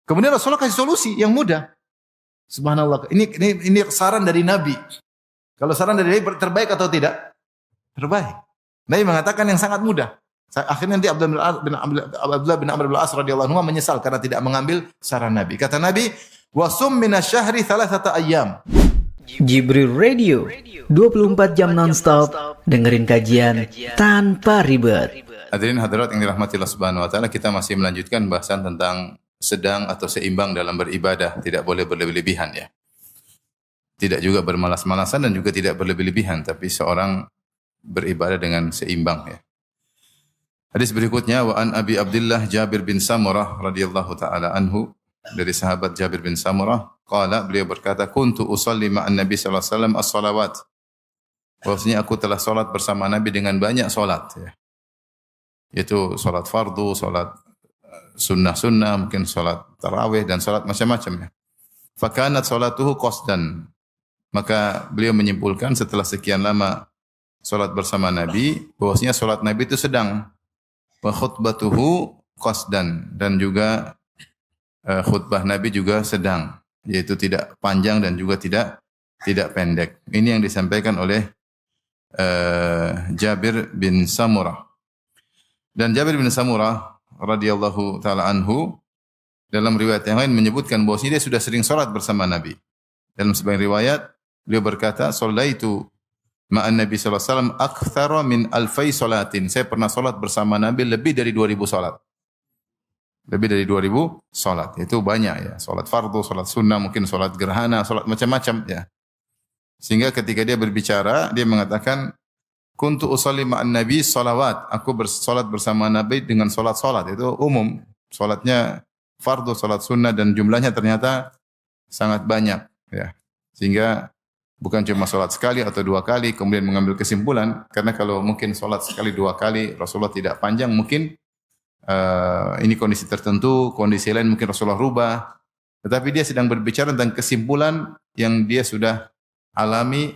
Kemudian Rasulullah kasih solusi yang mudah. Subhanallah. Ini saran dari Nabi. Kalau saran dari Nabi terbaik atau tidak? Terbaik. Nabi mengatakan yang sangat mudah. Akhirnya nanti Abdullah bin Amr bin Al-As radhiyallahu anhu menyesal karena tidak mengambil saran Nabi. Kata Nabi, "Wasum minasyahri thalathata ayyam." Jibril Radio, 24 jam nonstop, dengerin kajian tanpa ribet. Hadirin hadirat yang dirahmati Allah Subhanahu wa taala, kita masih melanjutkan bahasan tentang sedang atau seimbang dalam beribadah, tidak boleh berlebih-lebihan ya. Tidak juga bermalas-malasan dan juga tidak berlebih-lebihan, tapi seorang beribadah dengan seimbang ya. Hadis berikutnya, wa an Abi Abdullah Jabir bin Samurah radhiyallahu taala anhu, dari sahabat Jabir bin Samurah, qala, beliau berkata, kuntu usalli ma'an Nabi sallallahu alaihi wasallam as-salawat. Bahwasanya aku telah salat bersama Nabi dengan banyak salat ya. Yaitu salat fardu, salat sunnah-sunnah, mungkin salat tarawih dan salat macam-macam ya. Fakanat salatuhu qasdan. Maka beliau menyimpulkan setelah sekian lama salat bersama Nabi, bahwasanya salat Nabi itu sedang, wa khutbatuhu qasdan, dan juga khutbah Nabi juga sedang, yaitu tidak panjang dan juga tidak pendek. Ini yang disampaikan oleh Jabir bin Samurah. Dan Jabir bin Samurah radhiyallahu taala anhu dalam riwayat yang lain menyebutkan bahwa dia sudah sering salat bersama Nabi. Dalam sebagian riwayat beliau berkata, "Shallaitu ma'an Nabi sallallahu alaihi wasallam aktsara min alfai salatin." Saya pernah salat bersama Nabi lebih dari 2000 salat. Lebih dari 2000 salat. Itu banyak ya. Salat fardu, salat sunnah, mungkin salat gerhana, salat macam-macam ya. Sehingga ketika dia berbicara, dia mengatakan, kuntu usalli ma'an Nabi salawat. Aku bersalat bersama Nabi dengan salat-salat. Itu umum. Salatnya fardu, salat sunnah, dan jumlahnya ternyata sangat banyak ya. Sehingga bukan cuma salat sekali atau dua kali kemudian mengambil kesimpulan, karena kalau mungkin salat sekali dua kali Rasulullah tidak panjang, mungkin ini kondisi tertentu, kondisi lain mungkin Rasulullah rubah. Tetapi dia sedang berbicara tentang kesimpulan yang dia sudah alami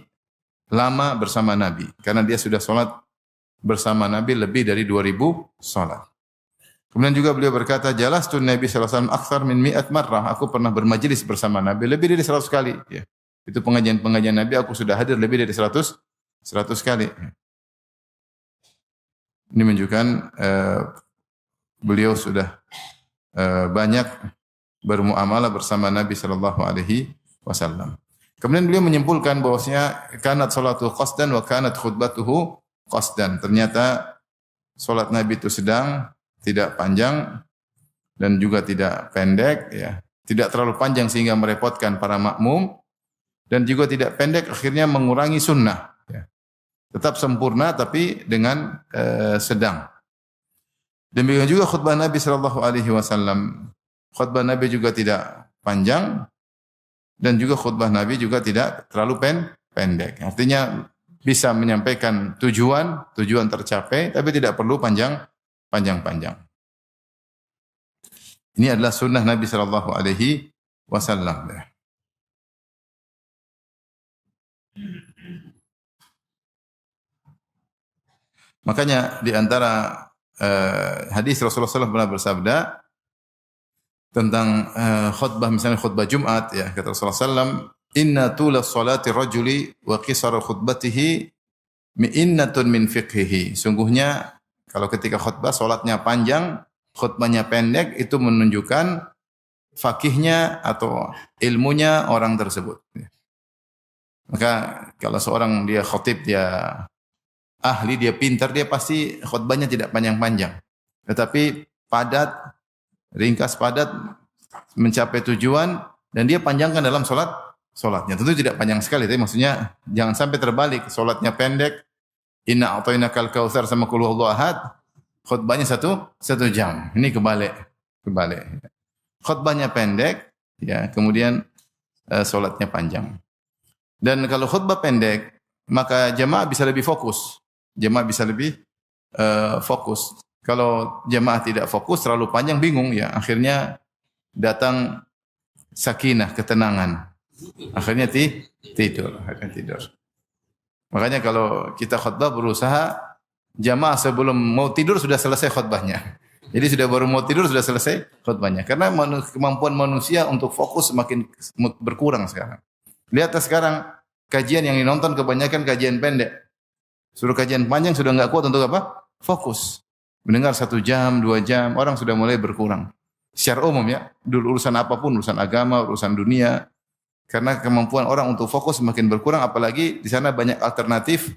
lama bersama Nabi, karena dia sudah salat bersama Nabi lebih dari 2000 salat. Kemudian juga beliau berkata, jalastu Nabi sallallahu alaihi wasallam aktsar min 100 marrah. Aku pernah bermajlis bersama Nabi lebih dari 100 kali ya. Itu pengajian-pengajian Nabi aku sudah hadir lebih dari 100 kali. Ini menunjukkan beliau sudah banyak bermuamalah bersama Nabi sallallahu alaihi wasallam. Kemudian beliau menyimpulkan bahwasanya kanat salatu qasdan wa kanat khutbatuhu qasdan. Ternyata salat Nabi itu sedang, tidak panjang dan juga tidak pendek ya. Tidak terlalu panjang sehingga merepotkan para makmum, dan juga tidak pendek akhirnya mengurangi sunnah ya. Tetap sempurna tapi dengan sedang. Demikian juga khutbah Nabi sallallahu alaihi wasallam. Khutbah Nabi juga tidak panjang dan juga khutbah Nabi juga tidak terlalu pendek. Artinya bisa menyampaikan tujuan tercapai tapi tidak perlu panjang-panjang. Ini adalah sunnah Nabi sallallahu alaihi wasallam. Makanya di antara hadis Rasulullah SAW pernah bersabda tentang khutbah, misalnya khutbah Jumat ya, kata Rasulullah SAW, inna tula salati rajuli wa qisara khutbatihi mi'innatun min fiqhihi. Sungguhnya kalau ketika khutbah salatnya panjang, khutbahnya pendek, itu menunjukkan fakihnya atau ilmunya orang tersebut. Maka kalau seorang dia khutib, dia ahli, dia pintar, dia pasti khutbahnya tidak panjang-panjang. Tetapi padat, ringkas padat, mencapai tujuan, dan dia panjangkan dalam salatnya. Tentu tidak panjang sekali, tapi maksudnya jangan sampai terbalik. Salatnya pendek, inna a'tainakal kautsar sama qul huwallahu ahad, khutbahnya satu jam. Ini kebalik. Khutbahnya pendek, ya, kemudian salatnya panjang. Dan kalau khutbah pendek, maka jamaah bisa lebih fokus. Kalau jamaah tidak fokus, terlalu panjang, bingung ya. Akhirnya datang sakinah, ketenangan. Akhirnya tidur. Makanya kalau kita khutbah berusaha jamaah sebelum mau tidur sudah selesai khutbahnya. Jadi sudah baru mau tidur sudah selesai khutbahnya. Karena kemampuan manusia untuk fokus semakin berkurang sekarang. Lihat sekarang kajian yang dinonton kebanyakan kajian pendek. Suruh kajian panjang sudah enggak kuat untuk apa? Fokus. Mendengar 1 jam, 2 jam, orang sudah mulai berkurang. Secara umum ya, dulu urusan apapun, urusan agama, urusan dunia. Karena kemampuan orang untuk fokus semakin berkurang, apalagi di sana banyak alternatif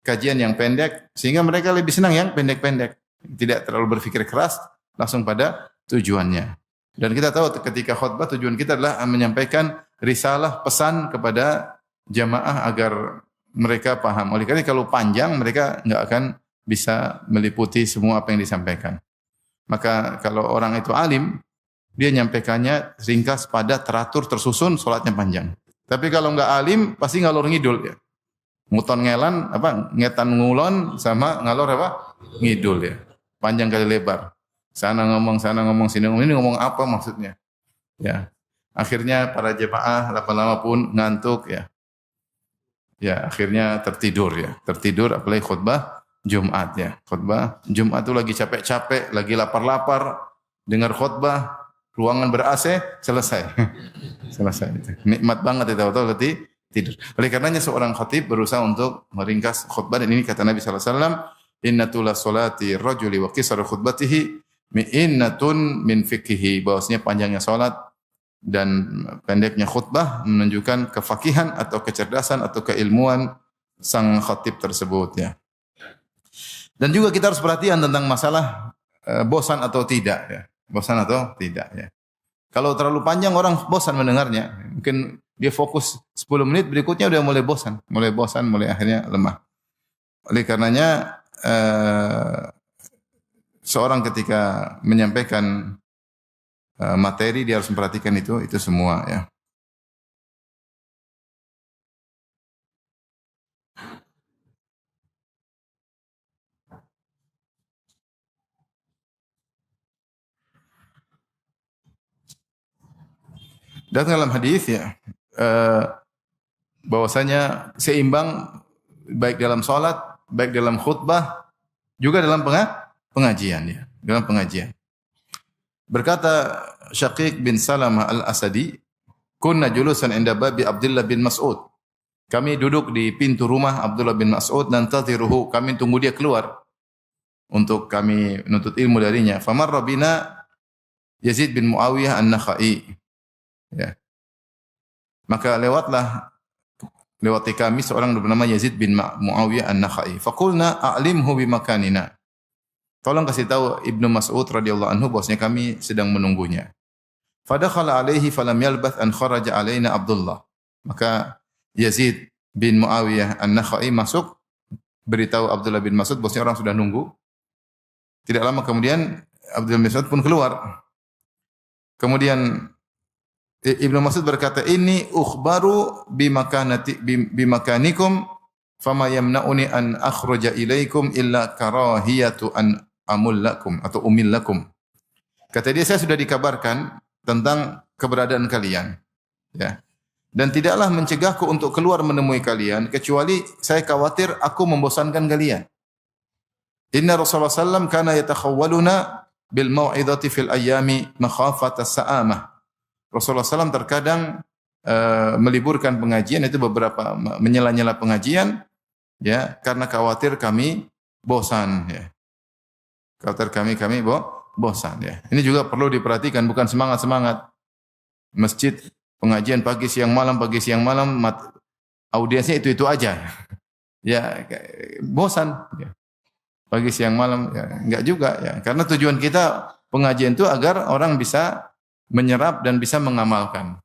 kajian yang pendek, sehingga mereka lebih senang yang pendek-pendek. Tidak terlalu berpikir keras, langsung pada tujuannya. Dan kita tahu ketika khutbah tujuan kita adalah menyampaikan risalah, pesan kepada jamaah agar mereka paham. Oleh karena kalau panjang mereka enggak akan bisa meliputi semua apa yang disampaikan. Maka kalau orang itu alim, dia nyampaikannya ringkas, padat, teratur, tersusun, salatnya panjang. Tapi kalau enggak alim, pasti ngalor ngidul ya. Nguton ngelan, ngetan ngulon sama ngalor ngidul ya. Panjang kali lebar. Sana ngomong, sini ngomong. Ini ngomong apa maksudnya? Ya. Akhirnya para jemaah lama-lama pun ngantuk ya. Ya, akhirnya tertidur ya. Tertidur apalagi khutbah Jumat ya. Khutbah Jumat itu lagi capek-capek, lagi lapar-lapar, dengar khutbah, ruangan ber-AC, selesai. Selesai. Nikmat banget itu tahu tidur. Oleh karenanya seorang khatib berusaha untuk meringkas khutbah, dan ini kata Nabi sallallahu alaihi wasallam, "Innatul salati rajuli wa qisaru khutbatihi mi'innatun min fiqhihi." Bahwasanya panjangnya salat dan pendeknya khutbah menunjukkan kefakihan atau kecerdasan atau keilmuan sang khatib tersebut ya. Dan juga kita harus perhatian tentang masalah bosan atau tidak ya. Bosan atau tidak ya. Kalau terlalu panjang orang bosan mendengarnya. Mungkin dia fokus 10 menit, berikutnya udah mulai bosan, mulai akhirnya lemah. Oleh karenanya seorang ketika menyampaikan materi dia harus memperhatikan itu semua ya. Dan dalam hadis ya bahwasanya seimbang baik dalam salat, baik dalam khutbah, juga dalam pengajian ya, dalam pengajian. Berkata Syaqiq bin Salamah Al-Asadi, "Kunna julusan inda babi Abdullah bin Mas'ud." Kami duduk di pintu rumah Abdullah bin Mas'ud dan tadhiruhu, kami tunggu dia keluar untuk kami menuntut ilmu darinya. Famarra bina Yazid bin Muawiyah An-Nakhai. Ya. Maka lewati kami seorang bernama Yazid bin Muawiyah An-Nakhai. Faqulna a'limhu bimakanina. Tolong kasih tahu Ibnu Mas'ud radhiyallahu anhu bahwasanya kami sedang menunggunya. Fadakhala alaihi falam yalbath an kharaja alaina Abdullah. Maka Yazid bin Muawiyah An-Nakhai masuk, beritahu Abdullah bin Mas'ud bahwasanya orang sudah nunggu. Tidak lama kemudian Abdullah bin Mas'ud pun keluar. Kemudian Ibnu Mas'ud berkata, "Inni ukhbaru bimakanikum fama yamna'uni an akhruja ilaikum illa karahiyatu an amullakum atau umillakum." Kata dia, saya sudah dikabarkan tentang keberadaan kalian. Ya. Dan tidaklah mencegahku untuk keluar menemui kalian kecuali saya khawatir aku membosankan kalian. Inna Rasulullah sallallahu kana yatakhawwaluna bil mau'izati fil ayyami makhafata sa'amah. Rasulullah SAW terkadang meliburkan pengajian, itu beberapa menyela-nyela pengajian ya karena khawatir kami bosan ya. Khawatir kami bosan ya. Ini juga perlu diperhatikan, bukan semangat-semangat. Masjid pengajian pagi siang malam audiensnya itu aja. Ya bosan ya. Pagi siang malam ya enggak juga ya. Karena tujuan kita pengajian itu agar orang bisa menyerap dan bisa mengamalkan.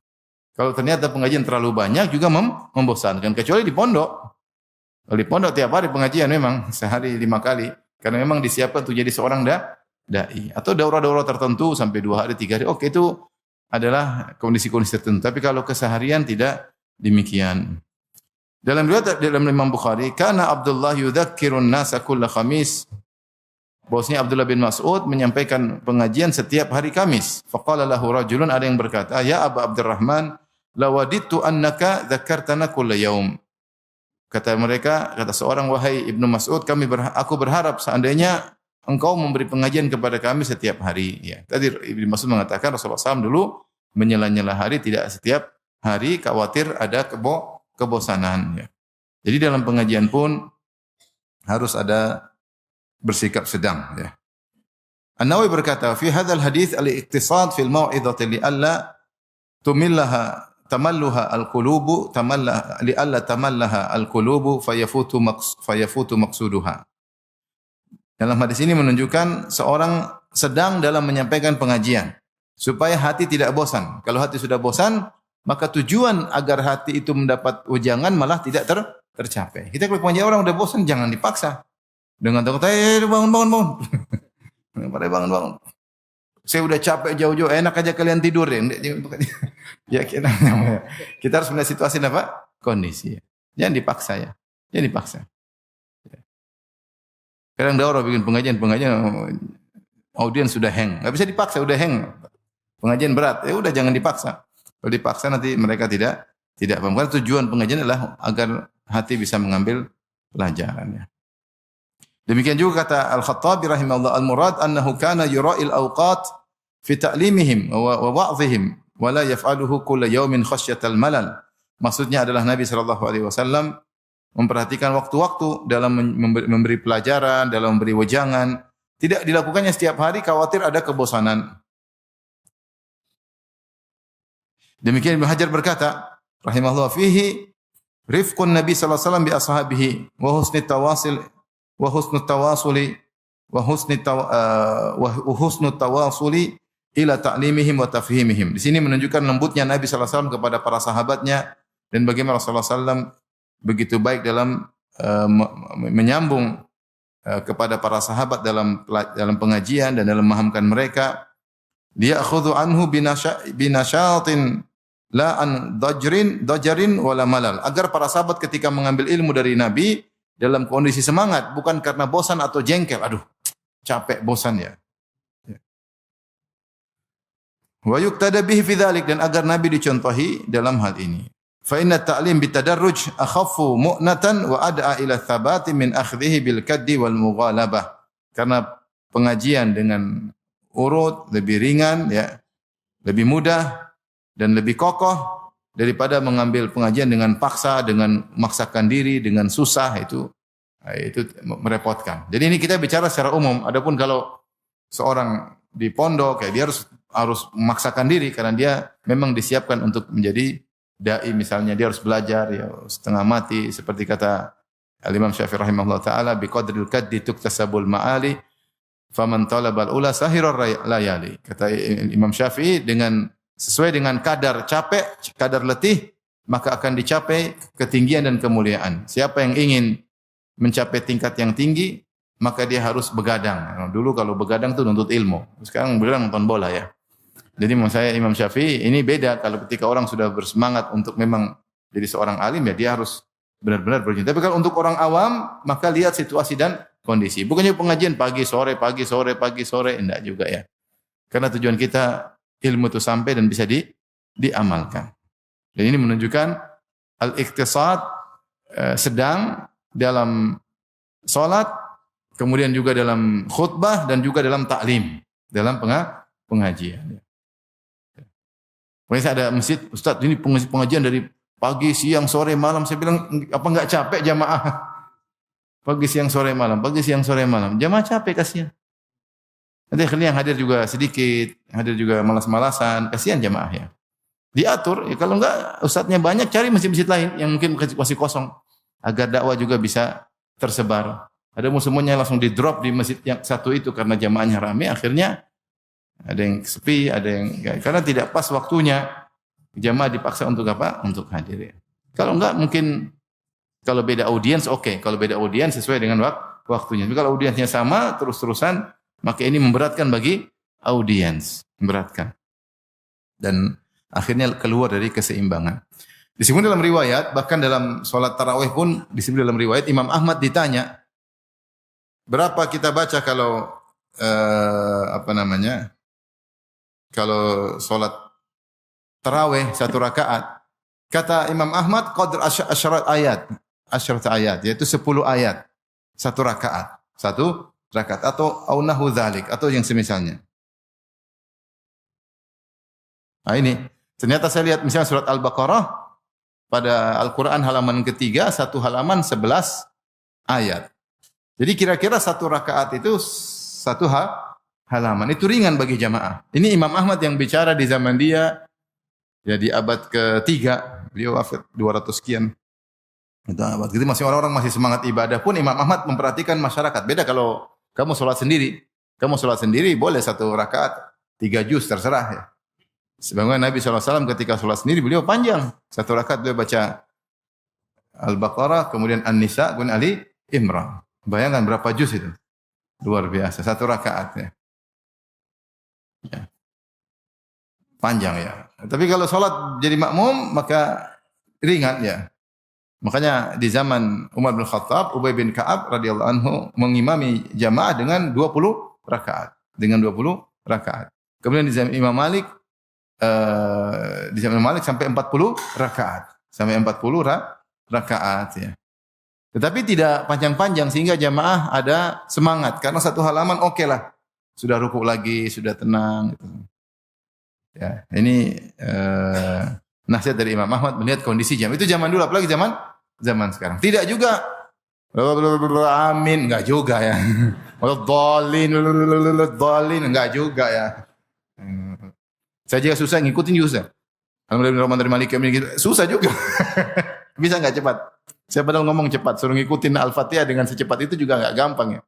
Kalau ternyata pengajian terlalu banyak juga membosankan, kecuali di pondok. Kalau di pondok tiap hari pengajian memang sehari 5 kali, karena memang disiapkan untuk jadi seorang dai. Atau daurah-daurah tertentu sampai 2 hari, 3 hari, oke itu adalah kondisi-kondisi tertentu. Tapi kalau keseharian tidak demikian. Dalam riwayat dalam Imam Bukhari, kana Abdullah yudzakkirun nasa kulla khamis. Bosnya Abdullah bin Mas'ud menyampaikan pengajian setiap hari Kamis. Faqala lahu rajulun, ada yang berkata, "Ya Aba Abdurrahman, lawadittu annaka dzakartana kulla yaum." Kata seorang, wahai Ibnu Mas'ud, aku berharap seandainya engkau memberi pengajian kepada kami setiap hari. Ya. Tadi Ibnu Mas'ud mengatakan Rasulullah SAW dulu menyela-nyela hari, tidak setiap hari, khawatir ada kebosanan. Ya. Jadi dalam pengajian pun harus ada bersikap sedang. Ya. An-Nawawi berkata, fi hadzal hadits al-iqtisad fil mau'izati li alla tumillaha tamalluha al-qulubu li alla tamallaha al-qulubu fayafutu maqsuduha. Dalam hadis ini menunjukkan seorang sedang dalam menyampaikan pengajian supaya hati tidak bosan. Kalau hati sudah bosan, maka tujuan agar hati itu mendapat ujangan malah tidak tercapai. Kita kalau pengajian orang udah bosan, jangan dipaksa. Dengan takut, bangun. Pada bangun. Saya udah capek jauh-jauh, enak aja kalian tidur ya. Ya kita harus melihat situasi apa? Kondisi. Jangan dipaksa ya. Jangan dipaksa. Kadang ada orang bikin pengajian audiens sudah hang. Enggak bisa dipaksa, udah hang. Pengajian berat, ya udah jangan dipaksa. Kalau dipaksa nanti mereka tidak paham. Karena tujuan pengajian adalah agar hati bisa mengambil pelajarannya. Demikian juga kata Al-Khattabi rahimahullah, al-murad annahu kana yura'il awqat fi ta'limihim wa wa'dhihim wa la yaf'aluhu kulla yawmin khasyatal malal. Maksudnya adalah Nabi sallallahu alaihi wasallam memperhatikan waktu-waktu dalam memberi pelajaran, dalam memberi wejangan. Tidak dilakukannya setiap hari khawatir ada kebosanan. Demikian Ibnu Hajar berkata, rahimahullah, fihi rifqun Nabi sallallahu alaihi wasallam bi ashabihi wa husnul tawasuli ila ta'limihim wa tafhimihim. Di sini menunjukkan lembutnya Nabi sallallahu alaihi wasallam kepada para sahabatnya dan bagaimana Rasulullah sallallahu alaihi wasallam begitu baik dalam menyambung kepada para sahabat dalam pengajian dan dalam memahamkan mereka. Dia akhudhu anhu binashatin la an dajarin wala malal. Agar para sahabat ketika mengambil ilmu dari Nabi dalam kondisi semangat, bukan karena bosan atau jengkel. Aduh, capek, bosan ya. Wa yuqtada bihi fi dzalik, dan agar Nabi dicontohi dalam hal ini. Fa inna ta'lim bitadarruj akhaffu mu'natan wa ad'a ila tsabati min akhdhihi bil kaddi wal mughalabah. Karena pengajian dengan urut lebih ringan ya, lebih mudah dan lebih kokoh daripada mengambil pengajian dengan paksa, dengan memaksakan diri, dengan susah, itu merepotkan. Jadi ini kita bicara secara umum. Adapun kalau seorang di pondok, kayak dia harus memaksakan diri karena dia memang disiapkan untuk menjadi dai, misalnya dia harus belajar ya setengah mati, seperti kata Al-Imam Syafi'i rahimahullah taala, biqadril kaddi tuktasabul ma'ali faman talabal ula sahirar layali. Kata Imam Syafi'i, sesuai dengan kadar capek, kadar letih, maka akan dicapai ketinggian dan kemuliaan. Siapa yang ingin mencapai tingkat yang tinggi, maka dia harus begadang. Dulu kalau begadang itu nuntut ilmu. Sekarang begadang nonton bola ya. Jadi menurut saya Imam Syafi'i ini beda. Kalau ketika orang sudah bersemangat untuk memang jadi seorang alim, ya dia harus benar-benar berjuang. Tapi kalau untuk orang awam, maka lihat situasi dan kondisi. Bukannya pengajian pagi sore, enggak juga ya. Karena tujuan kita ilmu itu sampai dan bisa diamalkan. Dan ini menunjukkan al-iqtisad, sedang dalam salat, kemudian juga dalam khutbah dan juga dalam taklim, dalam pengajian. Pokoknya saya ada masjid, Ustaz ini pengajian dari pagi, siang, sore, malam. Saya bilang, apa enggak capek jamaah? Pagi, siang, sore, malam. Jamaah capek, kasihan. Nanti akhirnya yang hadir juga sedikit, hadir juga malas-malasan, kasihan jamaah ya. Diatur, ya kalau enggak ustadznya banyak, cari masjid-masjid lain yang mungkin masih kosong, agar dakwah juga bisa tersebar. Ada semuanya langsung di drop di masjid yang satu itu karena jamaahnya ramai, akhirnya ada yang sepi, ada yang karena tidak pas waktunya, jamaah dipaksa untuk apa? Untuk hadir ya. Kalau enggak mungkin kalau beda audiens oke, kalau beda audiens sesuai dengan waktunya. Tapi kalau audiensnya sama terus-terusan, maka ini memberatkan bagi audiens, memberatkan. Dan akhirnya keluar dari keseimbangan. Disebut dalam riwayat, bahkan dalam sholat tarawih pun disebut dalam riwayat, Imam Ahmad ditanya, berapa kita baca kalau kalau sholat tarawih satu rakaat? Kata Imam Ahmad, qadr asyarat ayat, yaitu 10 ayat satu rakaat. Satu rakaat atau aunahu dzalik atau yang semisalnya. Nah ini, ternyata saya lihat misalnya surat Al-Baqarah pada Al-Quran halaman ketiga, satu halaman 11 ayat. Jadi kira-kira satu rakaat itu satu halaman. Itu ringan bagi jamaah. Ini Imam Ahmad yang bicara di zaman dia, ya di abad ketiga, beliau wafat 200 sekian. Itu abad itu masih orang-orang masih semangat ibadah pun Imam Ahmad memperhatikan masyarakat. Beda kalau kamu sholat sendiri. Kamu sholat sendiri boleh satu rakaat 3 juz terserah ya. Sebagaimana Nabi SAW ketika sholat sendiri beliau panjang. Satu rakaat beliau baca Al-Baqarah, kemudian An-Nisa, kemudian Ali Imran. Bayangkan berapa juz itu. Luar biasa. Satu rakaat ya. Ya. Panjang ya. Tapi kalau sholat jadi makmum maka ringan ya. Makanya di zaman Umar bin Khattab, Ubay bin Ka'ab radhiyallahu anhu mengimami jamaah dengan 20 rakaat. Dengan 20 rakaat. Kemudian di zaman Imam Malik sampai 40 rakaat. Sampai 40 rakaat ya. Tetapi tidak panjang-panjang sehingga jamaah ada semangat. Karena satu halaman oke lah. Sudah rukuk lagi, sudah tenang. Gitu. Ya, ini nasihat dari Imam Ahmad melihat kondisi jam. Itu zaman dulu, apalagi zaman sekarang. Tidak juga amin, enggak juga ya. Dhalin, enggak juga ya. Saya juga susah ngikutin juga. Alhamdulillah dari Malik susah juga. Bisa enggak cepat? Saya padahal ngomong cepat, suruh ngikutin Al-Fatihah dengan secepat itu juga enggak gampang ya.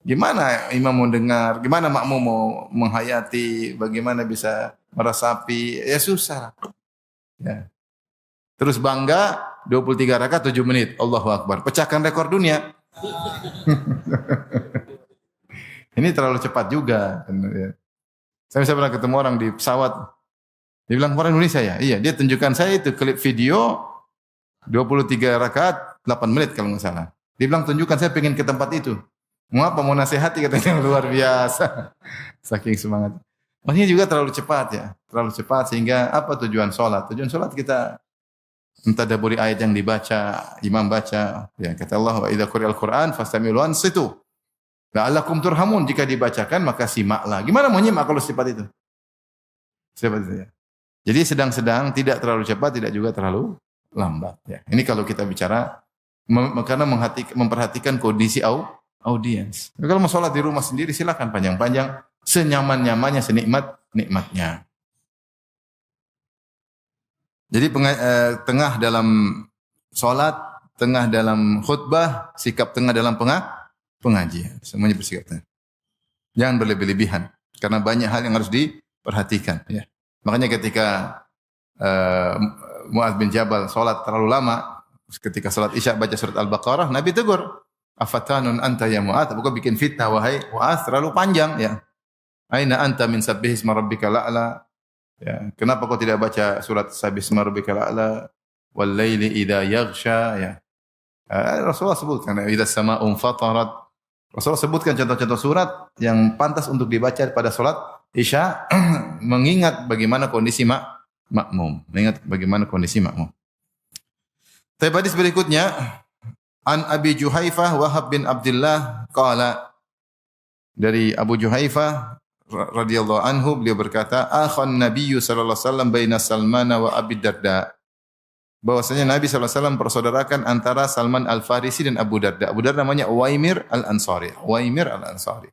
Gimana imam mau dengar, gimana makmum mau menghayati, bagaimana bisa meresapi, ya susah. Ya. Terus bangga 23 rakaat 7 menit. Allahu Akbar. Pecahkan rekor dunia. Ini terlalu cepat juga. Saya pernah ketemu orang di pesawat. Dia bilang orang Indonesia ya? Iya, dia tunjukkan saya itu klip video 23 rakaat 8 menit kalau nggak salah. Dia bilang tunjukkan, saya pengen ke tempat itu. Mau apa? Mau nasihati katanya, luar biasa. Saking semangat. Maksudnya juga terlalu cepat ya. Terlalu cepat sehingga apa tujuan sholat? Tujuan sholat kita mentadabburi ayat yang dibaca, imam baca. Ya, kata Allah, wa idza quri'al Qur'an fastami'u ansitu. La'allakum turhamun, jika dibacakan maka simaklah. Gimana mau nyimak kalau cepat itu? Cepat itu ya. Jadi sedang-sedang, tidak terlalu cepat, tidak juga terlalu lambat ya. Ini kalau kita bicara karena memperhatikan kondisi audiens. Kalau mau sholat di rumah sendiri silakan panjang-panjang, senyaman-nyamannya, senikmat-nikmatnya. Jadi tengah dalam sholat, tengah dalam khutbah, sikap tengah dalam pengajian. Semuanya bersikap tengah. Jangan berlebih-lebihan, karena banyak hal yang harus diperhatikan. Ya. Makanya ketika Mu'adz bin Jabal sholat terlalu lama, ketika sholat Isya baca surat Al-Baqarah, Nabi tegur, afatanun anta ya Mu'adz, bukan bikin fitnah wahai Mu'adz, terlalu panjang ya. Aina anta min sabbihisma rabbikal a'la. Ya, kenapa kau tidak baca surat sabbihisma rabbikal a'la wal laili idza yaghsha ya. Rasulullah sebutkan idza samaa'un fatarat. Rasulullah sebutkan contoh-contoh surat yang pantas untuk dibaca pada salat Isya mengingat bagaimana kondisi makmum, mengingat bagaimana kondisi makmum. Hadis berikutnya an Abi Juhaifah Wahab bin Abdullah qala, dari Abu Juhaifah radhiyallahu anhu beliau berkata, akhan Nabi sallallahu alaihi wasallam baina Salman wa Abi Darda. Bahwasanya Nabi sallallahu alaihi wasallam persaudarakan antara Salman Al-Farisi dan Abu Darda. Abu Darda namanya Uwaimir Al-Ansari. Uwaimir Al-Ansari.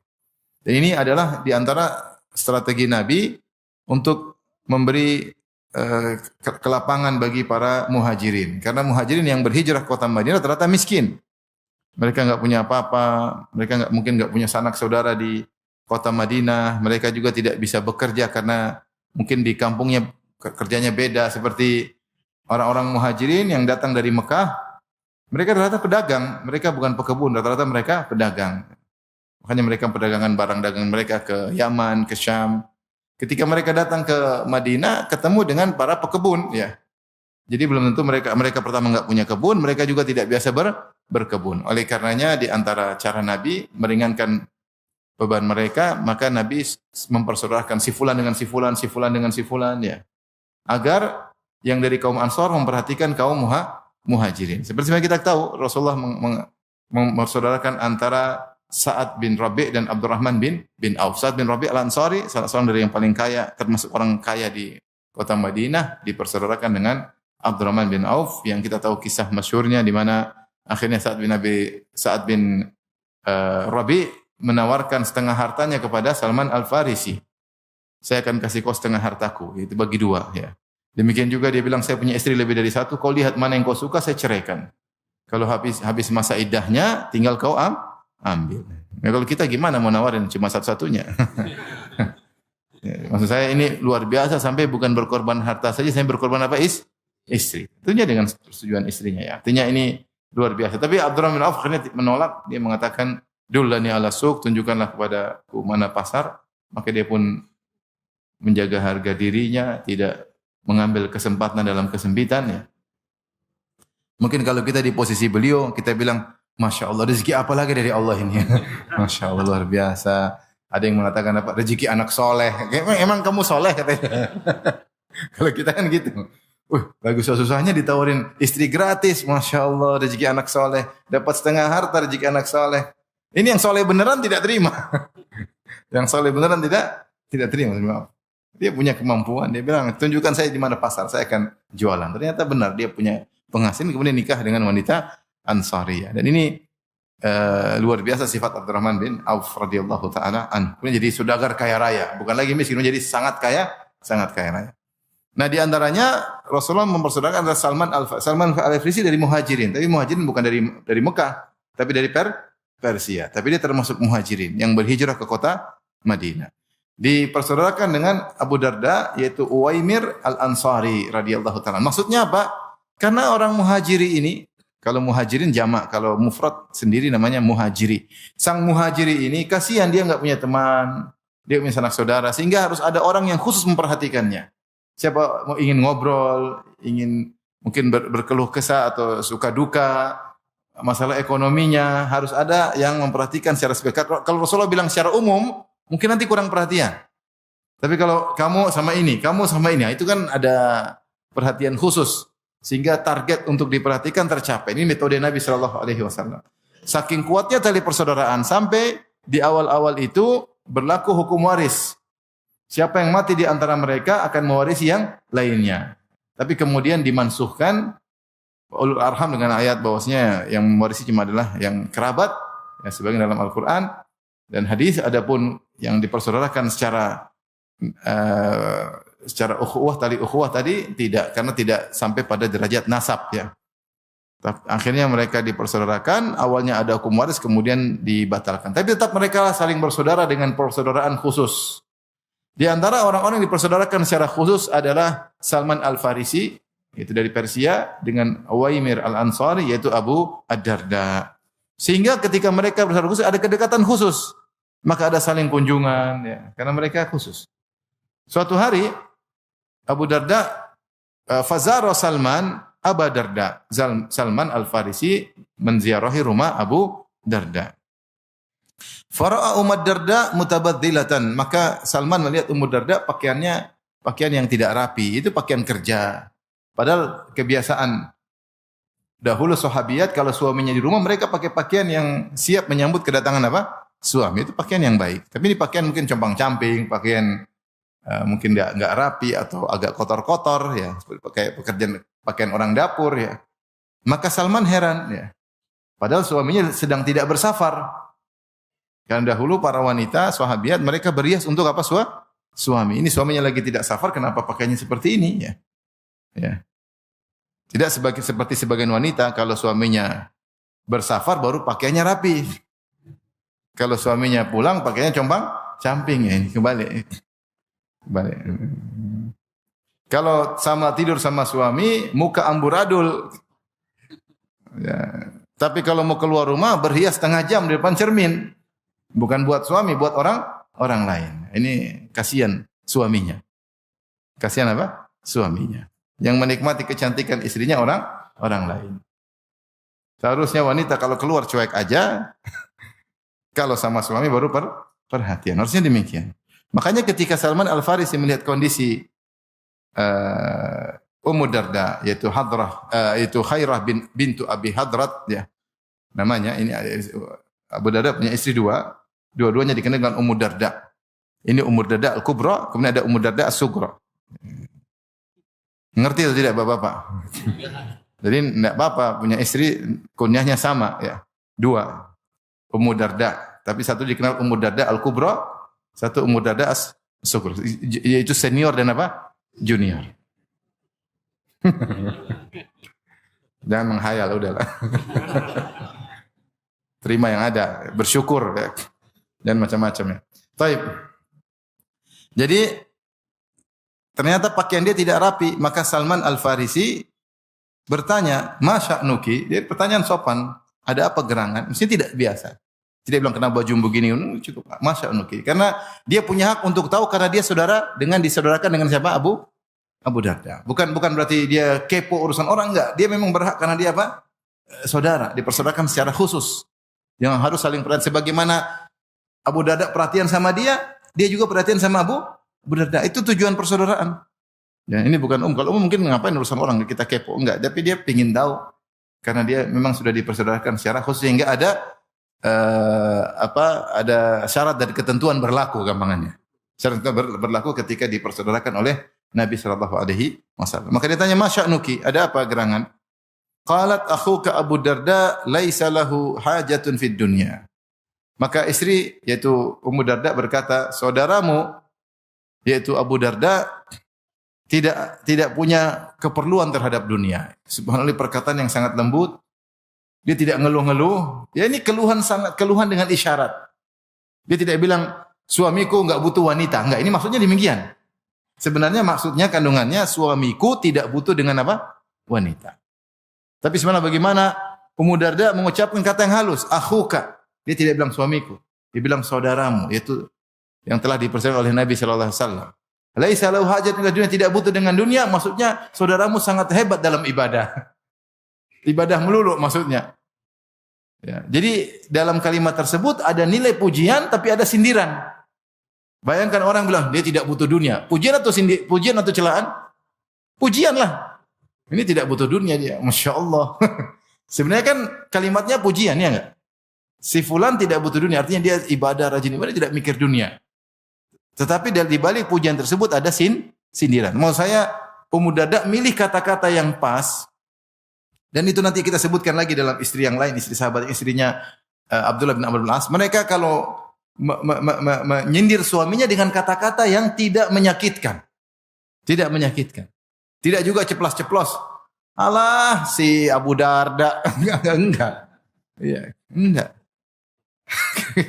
Dan ini adalah di antara strategi Nabi untuk memberi kelapangan bagi para muhajirin. Karena muhajirin yang berhijrah ke kota Madinah ternyata miskin. Mereka enggak punya apa-apa, mereka mungkin enggak punya sanak saudara di kota Madinah, mereka juga tidak bisa bekerja karena mungkin di kampungnya kerjanya beda, seperti orang-orang muhajirin yang datang dari Mekah, mereka rata-rata pedagang, mereka bukan pekebun, rata-rata mereka pedagang. Makanya mereka perdagangan barang dagangan mereka ke Yaman, ke Syam. Ketika mereka datang ke Madinah, ketemu dengan para pekebun, ya. Jadi belum tentu mereka pertama enggak punya kebun, mereka juga tidak biasa berkebun. Oleh karenanya di antara cara Nabi meringankan beban mereka, maka Nabi mempersaudarakan si fulan dengan si fulan, si fulan dengan si fulan, ya. Agar yang dari kaum Ansor memperhatikan kaum muhajirin. Seperti yang kita tahu, Rasulullah mempersaudarakan antara Sa'ad bin Rabi' dan Abdurrahman bin Auf. Sa'ad bin Rabi' Al-Ansari, salah seorang dari yang paling kaya, termasuk orang kaya di kota Madinah, dipersaudarakan dengan Abdurrahman bin Auf yang kita tahu kisah masyhurnya di mana akhirnya Sa'ad bin Rabi' menawarkan setengah hartanya kepada Salman Al-Farisi. Saya akan kasih kau setengah hartaku, itu bagi dua ya. Demikian juga dia bilang, saya punya istri lebih dari satu, kau lihat mana yang kau suka, saya ceraikan. Kalau habis masa iddahnya, tinggal kau ambil. Ya, kalau kita gimana mau nawarin cuma satu-satunya? Ya, maksud saya ini luar biasa sampai bukan berkorban harta saja, saya berkorban apa? Istri. Tentunya dengan persetujuan istrinya ya. Artinya ini luar biasa. Tapi Abdurrahman bin Auf akhirnya menolak, dia mengatakan, dullani ala suq, tunjukkanlah kepadaku mana pasar. Maka dia pun menjaga harga dirinya, tidak mengambil kesempatan dalam kesempitan ya. Mungkin kalau kita di posisi beliau, kita bilang, Masya Allah, rezeki apa lagi dari Allah ini? Masya Allah, luar biasa. Ada yang mengatakan apa? Rezeki anak soleh. Emang kamu soleh katanya. Kalau kita kan gitu. Lagi susah-susahnya ditawarin istri gratis. Masya Allah, rezeki anak soleh. Dapat setengah harta rezeki anak soleh. Ini yang soleh beneran tidak terima. Yang soleh beneran tidak terima. Dia punya kemampuan. Dia bilang, tunjukkan saya di mana pasar, saya akan jualan. Ternyata benar, dia punya penghasilan, kemudian nikah dengan wanita Ansariyah. Dan ini luar biasa sifat Abdurrahman bin Auf radhiyallahu taala anhu. Kemudian jadi saudagar kaya raya, bukan lagi miskin, menjadi sangat kaya raya. Nah, di antaranya Rasulullah mempersaudarakan antara Salman Al-Farisi dari Muhajirin. Tapi Muhajirin bukan dari Mekah, tapi dari Persia. Tapi dia termasuk Muhajirin yang berhijrah ke kota Madinah. Dipersaudarakan dengan Abu Darda, yaitu Uwaimir Al-Ansari radhiyallahu taala. Maksudnya apa? Karena orang muhajiri ini, kalau muhajirin jamak, kalau mufrad sendiri namanya muhajiri. Sang muhajiri ini kasihan, dia enggak punya teman, dia punya sanak saudara, sehingga harus ada orang yang khusus memperhatikannya. Siapa mau ingin ngobrol, ingin mungkin berkeluh kesah atau suka duka, masalah ekonominya, harus ada yang memperhatikan secara spesial. Kalau Rasulullah bilang secara umum, mungkin nanti kurang perhatian. Tapi kalau kamu sama ini, itu kan ada perhatian khusus. Sehingga target untuk diperhatikan tercapai. Ini metode Nabi SAW. Saking kuatnya tali persaudaraan, sampai di awal-awal itu berlaku hukum waris. Siapa yang mati di antara mereka akan mewarisi yang lainnya. Tapi kemudian dimansuhkan ulul arham dengan ayat bahwasanya yang mewarisi cuma adalah yang kerabat, ya, sebagian dalam Al-Quran dan hadis. Adapun yang dipersaudarakan secara tali ukhuwah tadi tidak, karena tidak sampai pada derajat nasab ya. Akhirnya mereka dipersaudarakan, awalnya ada hukum waris kemudian dibatalkan. Tapi tetap mereka saling bersaudara dengan persaudaraan khusus. Di antara orang-orang yang dipersaudarakan secara khusus adalah Salman Al-Farisi, yaitu dari Persia, dengan Uwaimir Al-Ansari, yaitu Abu Ad-Darda. Sehingga ketika mereka bersaudara khusus ada kedekatan khusus. Maka ada saling kunjungan ya, karena mereka khusus. Suatu hari Abu Darda fazara Salman Abu Darda. Salman Al-Farisi menziarahi rumah Abu Darda. Fara'a Ummu Darda mutabadzilatan, maka Salman melihat Ummu Darda pakaian yang tidak rapi, itu pakaian kerja. Padahal kebiasaan dahulu sahabiyat kalau suaminya di rumah mereka pakai pakaian yang siap menyambut kedatangan apa? Suami. Itu pakaian yang baik. Tapi ini pakaian mungkin compang-camping, pakaian mungkin enggak rapi atau agak kotor-kotor ya, pakai pakaian orang dapur ya. Maka Salman heran ya. Padahal suaminya sedang tidak bersafar. Karena dahulu para wanita sahabiat mereka berhias untuk apa? Suami. Ini suaminya lagi tidak safar, kenapa pakainya seperti ini ya? Ya. Tidak seperti sebagian wanita kalau suaminya bersafar baru pakaiannya rapi. Kalau suaminya pulang pakaiannya compang-camping ya, ini kembali. Kalau sama tidur sama suami muka amburadul. Ya. Tapi kalau mau keluar rumah berhias setengah jam di depan cermin. Bukan buat suami, buat orang lain. Ini kasihan suaminya. Kasihan apa? Suaminya. Yang menikmati kecantikan istrinya orang lain. Seharusnya wanita kalau keluar cuek aja. Kalau sama suami baru perhatian. Harusnya demikian. Makanya ketika Salman Al-Farisi melihat kondisi Ummu Darda, yaitu Khairah bintu Abi Hadrat ya. Namanya ini Abu Darda punya istri dua. Dua-duanya dikenal dengan Ummu Darda. Ini Ummu Darda Al-Kubra, kemudian ada Ummu Darda As-Sugra. Ngerti atau tidak Bapak-bapak? Jadi enggak apa-apa punya istri kunyahnya sama ya. Dua. Ummu Darda, tapi satu dikenal Ummu Darda Al-Kubra, satu Ummu Darda As-Sugra. Yaitu senior dan apa? Junior. Jangan menghayal udahlah. Terima yang ada, bersyukur ya. Dan macam-macam ya. Baik. Jadi ternyata pakaian dia tidak rapi, maka Salman Al-Farisi bertanya, "Ma sya'nuki?" Dia pertanyaan sopan, "Ada apa gerangan?" Mesti tidak biasa. Tidak bilang kenapa baju begini, cukup "Ma sya'nuki." Karena dia punya hak untuk tahu karena dia saudara dengan disaudarakan dengan siapa? Abu Darda. Bukan berarti dia kepo urusan orang, enggak. Dia memang berhak karena dia apa? Saudara, dipersaudarakan secara khusus. Yang harus saling perhatian sebagaimana Abu Darda perhatian sama dia, dia juga perhatian sama Abu Darda. Itu tujuan persaudaraan. Ya, ini bukan kalau mungkin ngapain urusan orang kita kepo, enggak, tapi dia ingin tahu karena dia memang sudah dipersaudarakan secara khusus sehingga ada ada syarat dan ketentuan berlaku gampangannya. Syarat berlaku ketika dipersaudarakan oleh Nabi sallallahu alaihi wasallam. Maka dia tanya, "Ma sya'nuki?" Ada apa gerangan? Qalat akhuka Abu Darda laisa lahu hajatun fid dunya. Maka istri yaitu Ummu Darda berkata, saudaramu yaitu Abu Darda tidak punya keperluan terhadap dunia. Subhanallah, perkataan yang sangat lembut. Dia tidak ngeluh-ngeluh. Ya ini keluhan dengan isyarat. Dia tidak bilang suamiku enggak butuh wanita. Enggak, ini maksudnya demikian. Sebenarnya maksudnya kandungannya suamiku tidak butuh dengan apa? Wanita. Tapi sebenarnya bagaimana Ummu Darda mengucapkan kata yang halus, akhuka. Dia tidak bilang suamiku, dia bilang saudaramu, yaitu yang telah dipercaya oleh Nabi sallallahu alaihi wasallam. Laisa lahu hajat ila dunya, tidak butuh dengan dunia, maksudnya saudaramu sangat hebat dalam ibadah. Ibadah melulu maksudnya. Ya, jadi dalam kalimat tersebut ada nilai pujian tapi ada sindiran. Bayangkan orang bilang dia tidak butuh dunia. Pujian atau celaan? Pujian lah. Ini tidak butuh dunia dia. Masya Allah. Sebenarnya kan kalimatnya pujian, ya enggak? Si fulan tidak butuh dunia, artinya dia ibadah, rajin ibadah, tidak mikir dunia. Tetapi di balik pujian tersebut ada sindiran. Mau saya Ummu Darda milih kata-kata yang pas, dan itu nanti kita sebutkan lagi dalam istri yang lain, istri sahabat, istrinya Abdullah bin Amr bin As. Mereka kalau menyindir suaminya dengan kata-kata yang tidak menyakitkan. Tidak menyakitkan. Tidak juga ceplas-ceplos. Alah si Abu Darda. Enggak. Iya, enggak.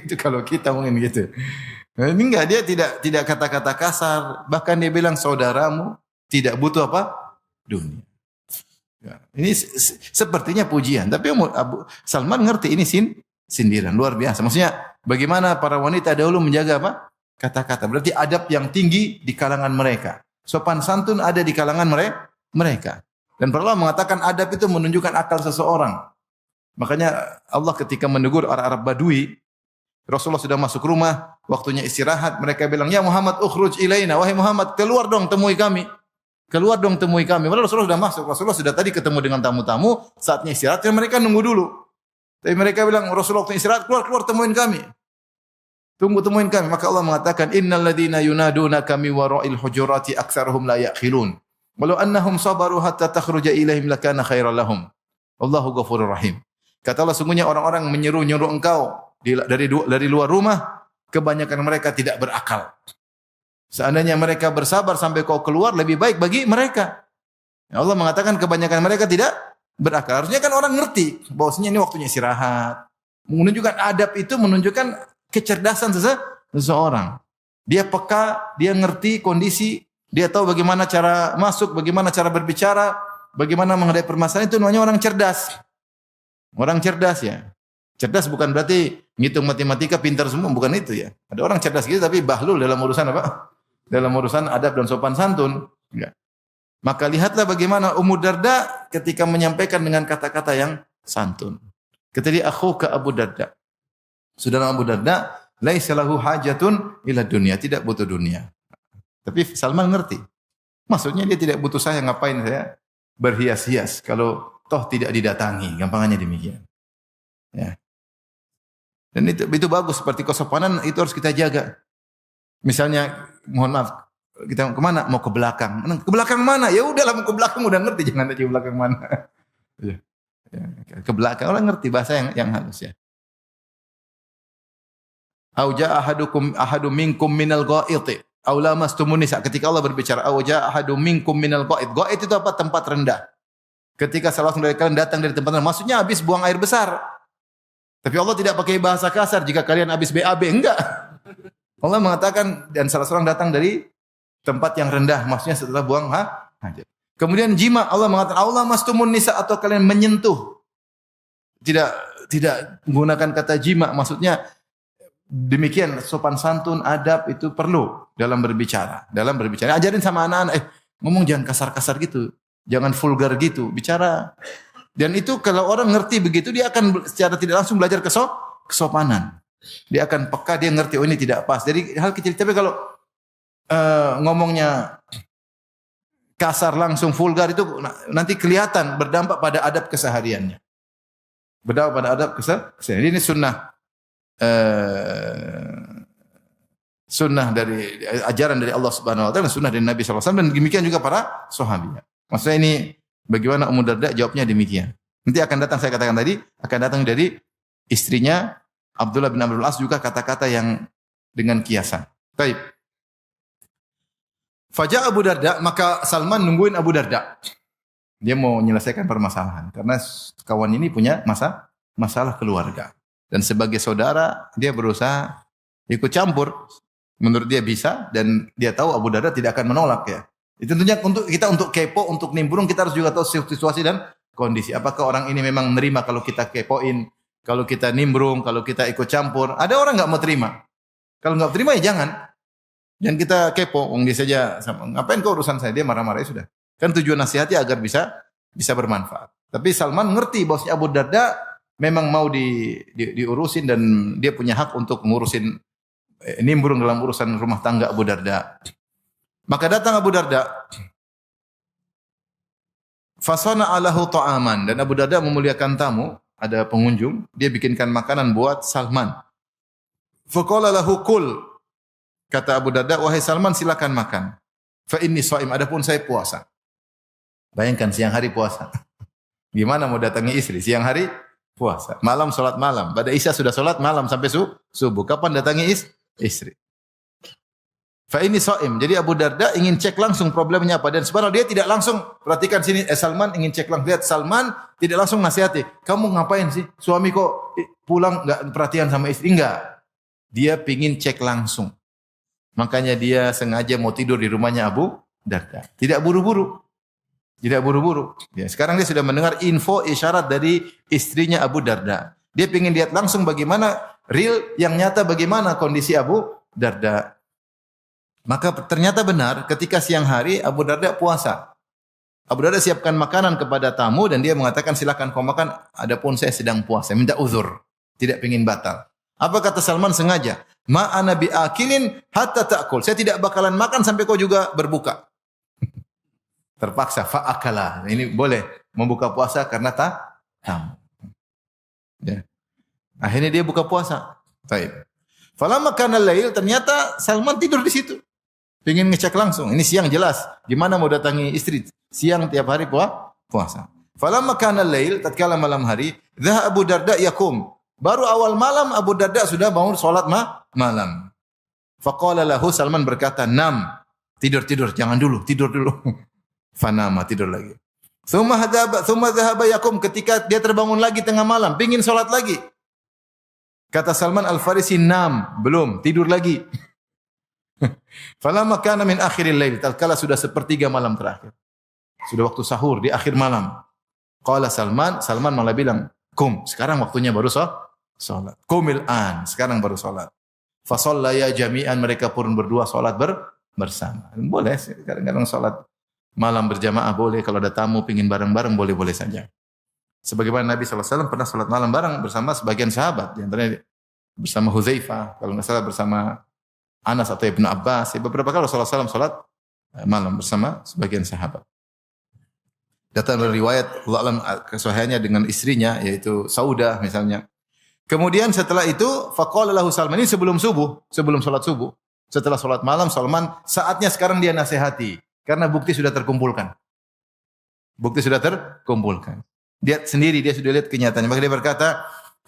Itu kalau kita mungkin gitu. Ini enggak, dia tidak kata-kata kasar, bahkan dia bilang saudaramu tidak butuh apa? Dunia. Ya, ini sepertinya pujian, tapi Abu Salman ngerti ini sindiran luar biasa. Maksudnya bagaimana para wanita dahulu menjaga apa? Kata-kata. Berarti adab yang tinggi di kalangan mereka. Sopan santun ada di kalangan mereka. Dan para ulama mengatakan adab itu menunjukkan akal seseorang. Makanya Allah ketika menegur orang Arab Badui, Rasulullah sudah masuk rumah, waktunya istirahat, mereka bilang, "Ya Muhammad, ukhruj ilaina." Wahai Muhammad, keluar dong temui kami. Keluar dong temui kami. Padahal Rasulullah sudah masuk. Rasulullah sudah tadi ketemu dengan tamu-tamu, saatnya istirahat, dan mereka nunggu dulu. Tapi mereka bilang, Rasulullah waktu istirahat, keluar temuin kami. Temuin kami. Maka Allah mengatakan, "Innal ladzina yunadunaka min wara'il hujurati aktsaruhum la ya'qilun. Walau annahum sabaru hatta takhruja ilaihim lakana khairan lahum. Wallahu ghafurur rahim." Kata Allah, sungguhnya orang-orang menyeru-nyeru engkau dari luar rumah, kebanyakan mereka tidak berakal. Seandainya mereka bersabar sampai kau keluar, lebih baik bagi mereka. Allah mengatakan kebanyakan mereka tidak berakal. Harusnya kan orang ngerti bahwasanya ini waktunya istirahat. Menunjukkan adab itu menunjukkan kecerdasan seseorang. Dia peka, dia ngerti kondisi, dia tahu bagaimana cara masuk, bagaimana cara berbicara, bagaimana menghadapi permasalahan, itu namanya orang cerdas. Orang cerdas ya. Cerdas bukan berarti ngitung matematika pintar semua, bukan itu ya. Ada orang cerdas gitu tapi bahlul dalam urusan apa? Dalam urusan adab dan sopan santun. Enggak. Maka lihatlah bagaimana Ummu Darda ketika menyampaikan dengan kata-kata yang santun. Ketika akhuka Abu Darda. Saudara Abu Darda, laisa lahu hajatun ila dunia, tidak butuh dunia. Tapi Salman ngerti. Maksudnya dia tidak butuh saya, ngapain saya berhias-hias kalau toh tidak didatangi, gampangannya demikian. Ya. Dan itu bagus, seperti kesopanan itu harus kita jaga. Misalnya, mohon maaf, kita kemana? Mau ke belakang. Ke belakang mana? Ya udahlah, mau ke belakang udah ngerti, jangan tanya belakang mana. Ya. Ke belakang orang ngerti bahasa yang halus ya. Au jaa ahadum minkum minal gha'iti aw lamastumun nisa. Ketika Allah berbicara au jaa ahadum minkum minal gha'it. Gha'it itu apa? Tempat rendah. Ketika salah seorang dari kalian datang dari tempat rendah, maksudnya habis buang air besar. Tapi Allah tidak pakai bahasa kasar jika kalian habis BAB, enggak. Allah mengatakan dan salah seorang datang dari tempat yang rendah, maksudnya setelah buang hajat. Kemudian jima, Allah mengatakan Allah mastumun nisa, atau kalian menyentuh. Tidak menggunakan kata jima, maksudnya demikian sopan santun, adab itu perlu dalam berbicara. Ajarin sama anak-anak, ngomong jangan kasar-kasar gitu, jangan vulgar gitu, bicara. Dan itu kalau orang ngerti begitu, dia akan secara tidak langsung belajar kesopanan. Dia akan peka, dia ngerti, oh ini tidak pas. Jadi hal kecil. Tapi kalau ngomongnya kasar langsung vulgar itu nanti kelihatan berdampak pada adab kesehariannya. Berdampak pada adab keseharian. Ini sunnah dari ajaran dari Allah Subhanahu wa taala, sunnah dari Nabi sallallahu alaihi wasallam, dan demikian juga para sahabat. Maksudnya ini bagaimana Ummu Darda jawabnya demikian. Nanti akan datang, saya katakan tadi, akan datang dari istrinya Abdullah bin Amr al-As juga kata-kata yang dengan kiasan. Baik. Faja Abu Darda, maka Salman nungguin Abu Darda. Dia mau menyelesaikan permasalahan karena kawan ini punya masalah keluarga. Dan sebagai saudara, dia berusaha ikut campur. Menurut dia bisa, dan dia tahu Abu Darda tidak akan menolak ya. Itu tentunya untuk kepo, untuk nimbrung, kita harus juga tahu situasi dan kondisi. Apakah orang ini memang menerima kalau kita kepoin, kalau kita nimbrung, kalau kita ikut campur. Ada orang nggak mau terima. Kalau nggak terima ya jangan. Jangan kita kepo, dia saja ngapain kau urusan saya, dia marah-marah ya sudah. Kan tujuan nasihatnya agar bisa bermanfaat. Tapi Salman ngerti bahwasanya Abu Darda memang mau diurusin dan dia punya hak untuk ngurusin nimbrung dalam urusan rumah tangga Abu Darda. Maka datang Abu Darda. Fasana alahu ta'aman, dan Abu Darda memuliakan tamu, ada pengunjung, dia bikinkan makanan buat Salman. Faqala lahu kul. Kata Abu Darda, wahai Salman silakan makan. Fa inni shaim, adapun saya puasa. Bayangkan siang hari puasa. Gimana mau datangi istri siang hari puasa, malam salat malam. Pada Isya sudah salat malam sampai subuh. Kapan datangi istri? Fa inni shaim. Jadi Abu Darda ingin cek langsung problemnya apa, dan subhanallah dia tidak langsung, perhatikan sini, Salman ingin cek langsung. Lihat Salman tidak langsung nasihati. Kamu ngapain sih? Suami kok pulang enggak perhatian sama istri? Enggak. Dia pingin cek langsung. Makanya dia sengaja mau tidur di rumahnya Abu Darda. Tidak buru-buru. Ya, sekarang dia sudah mendengar info isyarat dari istrinya Abu Darda. Dia ingin lihat langsung bagaimana real yang nyata, bagaimana kondisi Abu Darda. Maka ternyata benar ketika siang hari Abu Darda puasa. Abu Darda siapkan makanan kepada tamu dan dia mengatakan silakan kau makan, adapun saya sedang puasa, minta uzur, tidak ingin batal. Apa kata Salman sengaja? Ma ana bi akilin hatta ta'kul. Saya tidak bakalan makan sampai kau juga berbuka. Terpaksa fa akala. Ini boleh membuka puasa karena tamu. Ya. Akhirnya dia buka puasa. Baik. Falamma kana lail, ternyata Salman tidur di situ. Pengen ngecek langsung. Ini siang jelas. Gimana mau datangi istri? Siang tiap hari puasa. Falamma kana lail, tatkala malam hari, dhahaba Abu Darda yakum. Baru awal malam Abu Darda sudah bangun salat malam. Faqala lahu, Salman berkata, "Nam." Tidur, jangan dulu, tidur dulu. Fanama, tidur lagi. Tsumma dhahaba yakum, ketika dia terbangun lagi tengah malam, pingin salat lagi. Kata Salman Al-Farisi, "Nam." Belum, tidur lagi. Falamma kana min akhiril lail, tatkala sudah sepertiga malam terakhir. Sudah waktu sahur di akhir malam. Qala Salman malah bilang, "Kum, sekarang waktunya baru salat. Kumil an, sekarang baru salat." Fa shallaya jami'an, mereka pun berdua salat bersama. Boleh kadang-kadang salat malam berjamaah boleh, kalau ada tamu pengin bareng-bareng boleh-boleh saja. Sebagaimana Nabi sallallahu alaihi wasallam pernah salat malam bareng bersama sebagian sahabat, di antaranya bersama Hudzaifah, kalau enggak salah bersama Anas atau Ibnu Abbas. Beberapa kali Rasulullah SAW salat malam bersama sebagian sahabat. Datang dari riwayat Allah alam kesahihannya dengan istrinya yaitu Saudah misalnya. Kemudian setelah itu faqala lahu Salman, ini sebelum subuh, sebelum salat subuh. Setelah salat malam Salman, saatnya sekarang dia nasihati karena bukti sudah terkumpulkan. Bukti sudah terkumpulkan. Dia sendiri dia sudah lihat kenyataannya. Maka dia berkata,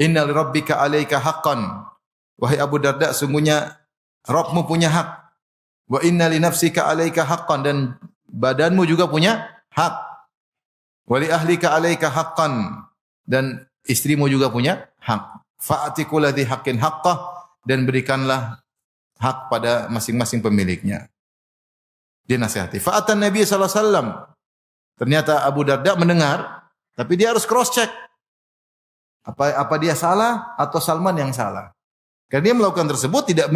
"Inna li rabbika 'alaika haqqan." Wahai Abu Darda, sungguhnya Rabbmu punya hak. Wa inna li nafsika 'alaika haqqan, dan badanmu juga punya hak. Wa li ahlika 'alaika haqqan, dan istrimu juga punya hak. Fa'ati kulli haqqin haqqah, dan berikanlah hak pada masing-masing pemiliknya. Dia nasihati. Fa'atan Nabi sallallahu alaihi wasallam. Ternyata Abu Darda mendengar, tapi dia harus cross check. Apa dia salah atau Salman yang salah? Karena dia melakukan tersebut tidak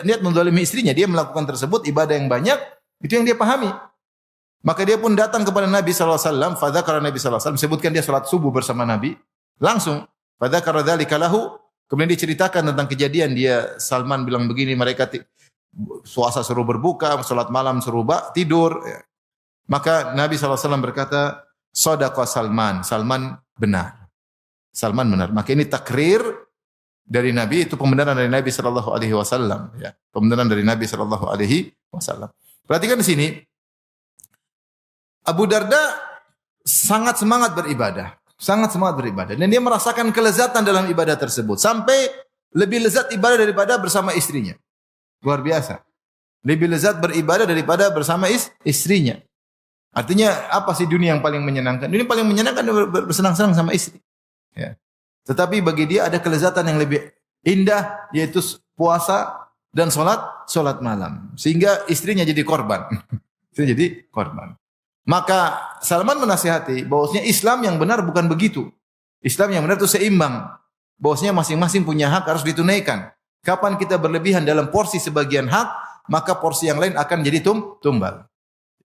niat menzalimi istrinya, dia melakukan tersebut ibadah yang banyak, itu yang dia pahami. Maka dia pun datang kepada Nabi sallallahu alaihi wasallam, fadzakara Nabi sallallahu alaihi wasallam, sebutkan dia salat subuh bersama Nabi, langsung fadzakara dzalika lahu, kemudian diceritakan tentang kejadian dia. Salman bilang begini, mereka puasa suruh berbuka, salat malam suruh tidur. Maka Nabi sallallahu alaihi wasallam berkata, "Shadaqa Salman." Salman benar. Salman benar. Maka ini takrir dari Nabi, itu pembenaran dari Nabi sallallahu alaihi wasallam, ya. Pembenaran dari Nabi sallallahu alaihi wasallam. Perhatikan di sini, Abu Darda sangat semangat beribadah. Sangat semangat beribadah. Dan dia merasakan kelezatan dalam ibadah tersebut. Sampai lebih lezat ibadah daripada bersama istrinya. Luar biasa. Lebih lezat beribadah daripada bersama istrinya. Artinya apa sih dunia yang paling menyenangkan? Dunia paling menyenangkan bersenang-senang sama istri. Ya. Tetapi bagi dia ada kelezatan yang lebih indah, yaitu puasa dan solat malam. Sehingga istrinya jadi korban. Istrinya jadi korban. Maka Salman menasihati bahwasanya Islam yang benar bukan begitu. Islam yang benar itu seimbang. Bahwasanya masing-masing punya hak harus ditunaikan. Kapan kita berlebihan dalam porsi sebagian hak, maka porsi yang lain akan jadi tumbal.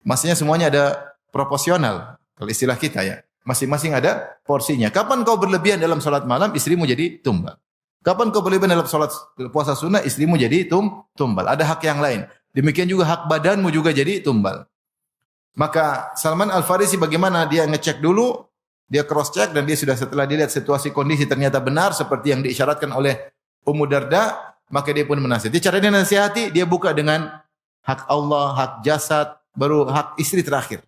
Maksudnya semuanya ada proporsional. Kalau istilah kita ya. Masing-masing ada porsinya. Kapan kau berlebihan dalam salat malam, istrimu jadi tumbal. Kapan kau berlebihan dalam salat puasa sunnah, istrimu jadi tumbal. Ada hak yang lain. Demikian juga hak badanmu juga jadi tumbal. Maka Salman Al-Farisi bagaimana? Dia ngecek dulu, dia cross check, dan dia sudah setelah dilihat situasi kondisi ternyata benar seperti yang diisyaratkan oleh Ummu Darda, maka dia pun menasihati. Cara dia nasihati, dia buka dengan hak Allah, hak jasad, baru hak istri terakhir.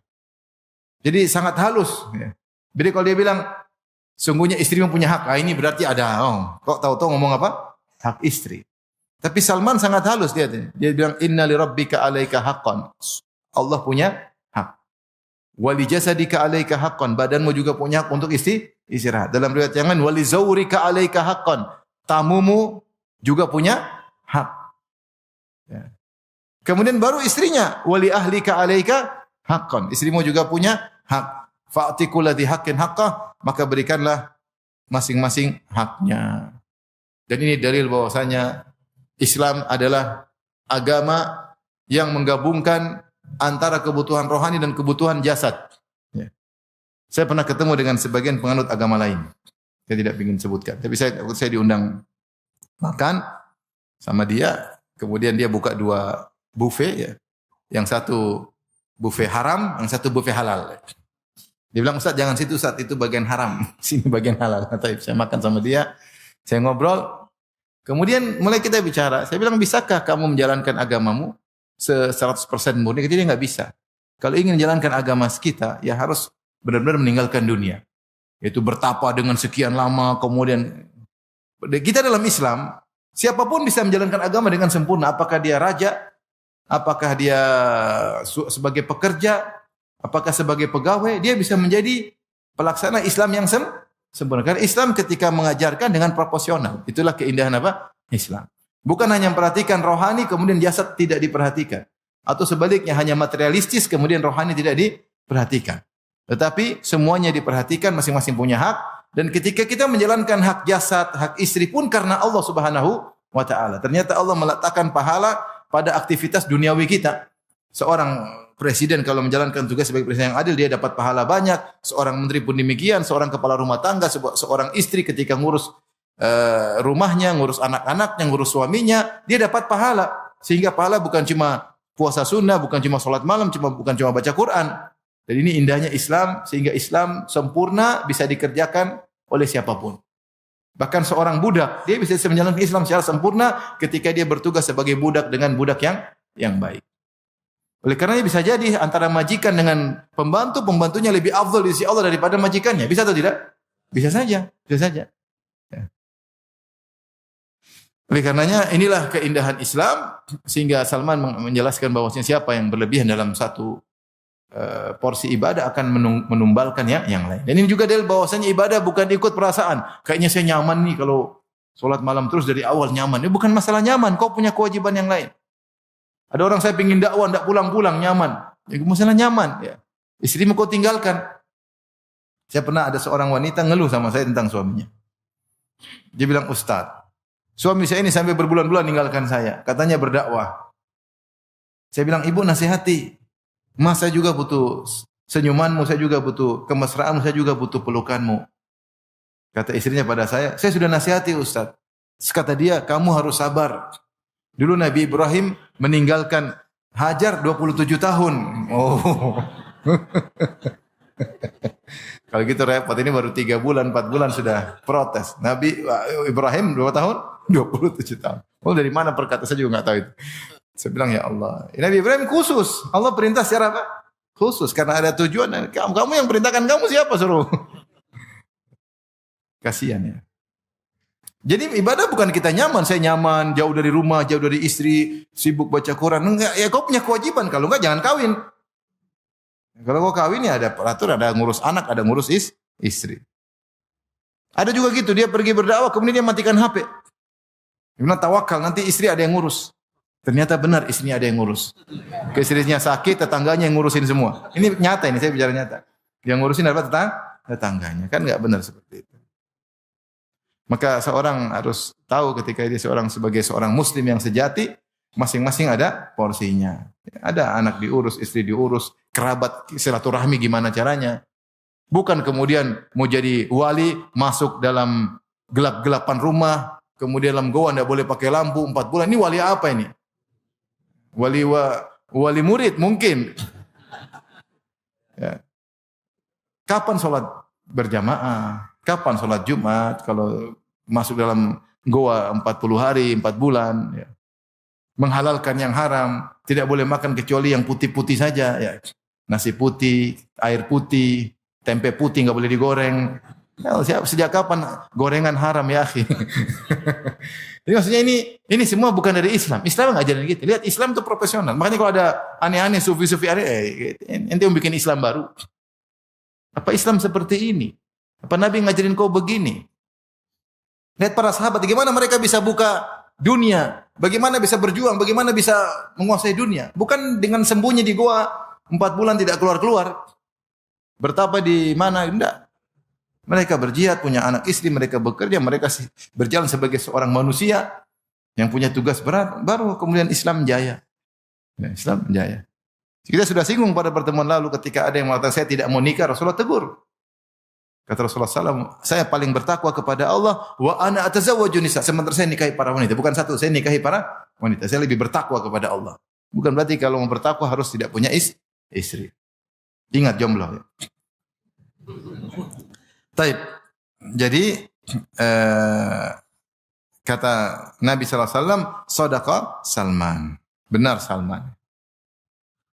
Jadi sangat halus. Jadi kalau dia bilang, sungguhnya istrimu punya hak, ini berarti ada, kok tahu-tahu ngomong apa? Hak istri. Tapi Salman sangat halus dia bilang, inna li rabbika 'alaika haqqan. Allah punya hak. Wali jasadika 'alaika haqqan, badanmu juga punya hak untuk istirahat. Dalam riwayat yang lain, wali zawrika 'alaika haqqan, tamumu juga punya hak. Ya. Kemudian baru istrinya, wali ahlika 'alaika haqqan, istrimu juga punya hak. Fa'ti kulli haqqin haqqah, maka berikanlah masing-masing haknya. Dan ini dalil bahwasanya Islam adalah agama yang menggabungkan antara kebutuhan rohani dan kebutuhan jasad. Ya. Saya pernah ketemu dengan sebagian penganut agama lain. Saya tidak ingin sebutkan. Tapi saya diundang makan sama dia. Kemudian dia buka 2 buffet. Ya. Yang satu buffet haram, yang satu buffet halal. Dia bilang, Ustaz jangan situ Ustaz, itu bagian haram. Sini bagian halal. Saya makan sama dia. Saya ngobrol. Kemudian mulai kita bicara. Saya bilang, bisakah kamu menjalankan agamamu 100% murni? Dia nggak bisa. Kalau ingin menjalankan agama kita, ya harus benar-benar meninggalkan dunia. Yaitu bertapa dengan sekian lama, kemudian kita dalam Islam, siapapun bisa menjalankan agama dengan sempurna. Apakah dia raja, apakah dia sebagai pekerja, apakah sebagai pegawai, dia bisa menjadi pelaksana Islam yang sempurna. Karena Islam ketika mengajarkan dengan proporsional. Itulah keindahan apa? Islam. Bukan hanya memperhatikan rohani, kemudian jasad tidak diperhatikan. Atau sebaliknya, hanya materialistis, kemudian rohani tidak diperhatikan. Tetapi semuanya diperhatikan, masing-masing punya hak. Dan ketika kita menjalankan hak jasad, hak istri pun karena Allah Subhanahu wa ta'ala. Ternyata Allah meletakkan pahala pada aktivitas duniawi kita. Seorang presiden kalau menjalankan tugas sebagai presiden yang adil, dia dapat pahala banyak. Seorang menteri pun demikian. Seorang kepala rumah tangga, seorang istri ketika ngurus rumahnya, ngurus anak-anaknya, ngurus suaminya, dia dapat pahala. Sehingga pahala bukan cuma puasa sunnah, bukan cuma sholat malam, bukan cuma baca Quran. Dan ini indahnya Islam, sehingga Islam sempurna bisa dikerjakan oleh siapapun. Bahkan seorang budak, dia bisa menjalankan Islam secara sempurna ketika dia bertugas sebagai budak dengan budak yang baik. Oleh karenanya bisa jadi antara majikan dengan pembantu, pembantunya lebih afdal di sisi Allah daripada majikannya. Bisa atau tidak? Bisa saja, bisa saja. Ya. Oleh karenanya inilah keindahan Islam, sehingga Salman menjelaskan bahwasanya siapa yang berlebihan dalam satu porsi ibadah akan menumbalkan yang lain. Dan ini juga dalil bahwasanya ibadah bukan ikut perasaan. Kayaknya saya nyaman nih kalau sholat malam terus dari awal nyaman. Ini bukan masalah nyaman, kau punya kewajiban yang lain. Ada orang saya pingin dakwah, tidak pulang-pulang, nyaman. Ya, masalah nyaman. Ya. Istrimu kau tinggalkan. Saya pernah ada seorang wanita ngeluh sama saya tentang suaminya. Dia bilang, Ustaz, suami saya ini sampai berbulan-bulan ninggalkan saya. Katanya berdakwah. Saya bilang, ibu nasihati. Mas, saya juga butuh senyumanmu, saya juga butuh kemesraanmu, saya juga butuh pelukanmu. Kata istrinya pada saya sudah nasihati Ustaz. Kata dia, kamu harus sabar. Dulu Nabi Ibrahim meninggalkan Hajar 27 tahun. Oh. Kalau gitu repot, ini baru 3 bulan, 4 bulan sudah protes. Nabi Ibrahim 2 tahun, 27 tahun. Oh, dari mana perkata, saya juga enggak tahu itu. Saya bilang, ya Allah, Nabi Ibrahim khusus. Allah perintah secara apa? Khusus, karena ada tujuan. Kamu yang perintahkan, kamu siapa suruh? Kasihan ya. Jadi ibadah bukan kita nyaman, saya nyaman, jauh dari rumah, jauh dari istri, sibuk baca Quran. Enggak, ya kau punya kewajiban. Kalau enggak, jangan kawin. Kalau kau kawin ya ada peraturan, ada ngurus anak, ada ngurus istri. Ada juga gitu, dia pergi berdakwah, kemudian dia matikan HP. Dia bilang tawakal, nanti istri ada yang ngurus. Ternyata benar istrinya ada yang ngurus. Istrinya sakit, tetangganya yang ngurusin semua. Ini nyata, ini saya bicara nyata. Yang ngurusin apa? Tetangganya. Kan enggak benar seperti itu. Maka seorang harus tahu ketika dia sebagai seorang muslim yang sejati, masing-masing ada porsinya. Ada anak diurus, istri diurus, kerabat silaturahmi gimana caranya. Bukan kemudian mau jadi wali, masuk dalam gelap-gelapan rumah, kemudian dalam goa tidak boleh pakai lampu 4 bulan. Ini wali apa ini? Wali murid mungkin. Ya. Kapan sholat berjamaah? Kapan sholat Jumat? Kalau masuk dalam goa 40 hari, 4 bulan. Ya. Menghalalkan yang haram. Tidak boleh makan kecuali yang putih-putih saja. Ya. Nasi putih, air putih, tempe putih nggak boleh digoreng. Ya, sejak kapan gorengan haram ya akhi? Jadi maksudnya ini semua bukan dari Islam. Islam nggak ajarin gitu. Lihat Islam itu profesional. Makanya kalau ada aneh-aneh sufi-sufi aneh, ente mau bikin Islam baru. Apa Islam seperti ini? Apa Nabi ngajarin kau begini? Lihat para sahabat, bagaimana mereka bisa buka dunia, bagaimana bisa berjuang, bagaimana bisa menguasai dunia. Bukan dengan sembunyi di goa 4 bulan tidak keluar-keluar. Bertapa di mana? Enggak. Mereka berjihad, punya anak istri, mereka bekerja, mereka berjalan sebagai seorang manusia yang punya tugas berat, baru kemudian Islam jaya. Ya, Islam jaya. Kita sudah singgung pada pertemuan lalu ketika ada yang mengatakan saya tidak mau nikah, Rasulullah tegur. Kata Rasulullah SAW, saya paling bertakwa kepada Allah, wa ana atazawwaju nisa. Sementara saya nikahi para wanita. Bukan satu, saya nikahi para wanita. Saya lebih bertakwa kepada Allah. Bukan berarti kalau mau bertakwa harus tidak punya istri. Ingat jomblo. Ya. Taib. Jadi kata Nabi SAW, sadaqa Salman. Benar Salman.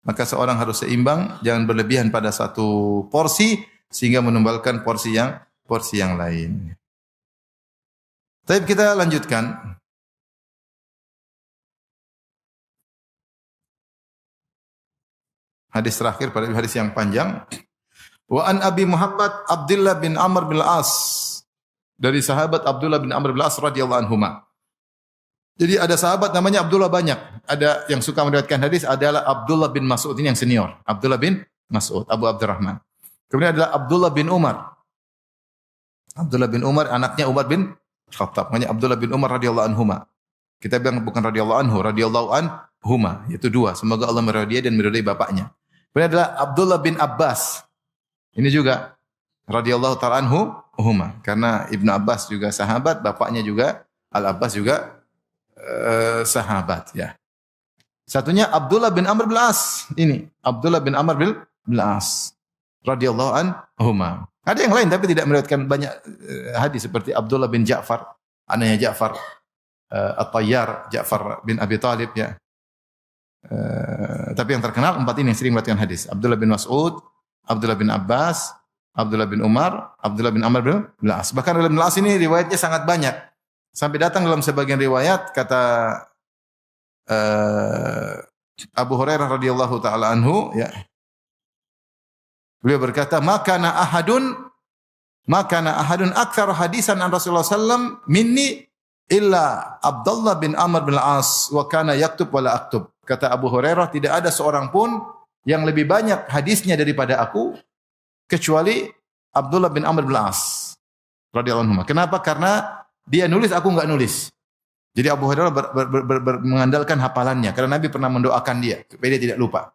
Maka seorang harus seimbang, jangan berlebihan pada satu porsi sehingga menumbalkan porsi yang lain. Taib, kita lanjutkan. Hadis terakhir pada hadis yang panjang. Wa an Abi Muhammad Abdullah bin Amr bin As, dari sahabat Abdullah bin Amr bin As radhiyallahu anhuma. Jadi ada sahabat namanya Abdullah banyak. Ada yang suka meriwayatkan hadis adalah Abdullah bin Mas'ud, ini yang senior. Abdullah bin Mas'ud, Abu Abdurrahman. Kemudian adalah Abdullah bin Umar. Abdullah bin Umar anaknya Umar bin Khattab. Namanya Abdullah bin Umar radhiyallahu anhuma. Kita bilang bukan radhiyallahu anhu, radhiyallahu anhuma, yaitu dua. Semoga Allah meridai dia dan meridai bapaknya. Kemudian adalah Abdullah bin Abbas. Ini juga radhiyallahu ta'ala anhuma, karena Ibnu Abbas juga sahabat, bapaknya juga Al-Abbas juga sahabat ya. Satunya Abdullah bin Amr bin As. Ini Abdullah bin Amr bin As radhiyallahu anhuma. Ada yang lain tapi tidak meriwayatkan banyak hadis seperti Abdullah bin Ja'far, anaknya Ja'far At-Tayyar, Ja'far bin Abi Thalib ya. Tapi yang terkenal empat ini yang sering meriwayatkan hadis. Abdullah bin Mas'ud, Abdullah bin Abbas, Abdullah bin Umar, Abdullah bin Amr bin Al-As. Bahkan dalam Al-As ini riwayatnya sangat banyak. Sampai datang dalam sebagian riwayat kata Abu Hurairah radhiyallahu taala anhu ya. Beliau berkata, "Makana ahadun aktsar hadisan an Rasulullah sallam minni illa Abdullah bin Amr bin Al-As wa kana yaktub wa la aktub." Kata Abu Hurairah, tidak ada seorang pun yang lebih banyak hadisnya daripada aku kecuali Abdullah bin Amr bin Al-As radhiyallahu anhu. Kenapa? Karena dia nulis, aku enggak nulis. Jadi Abu Hurairah mengandalkan hafalannya karena Nabi pernah mendoakan dia supaya dia tidak lupa.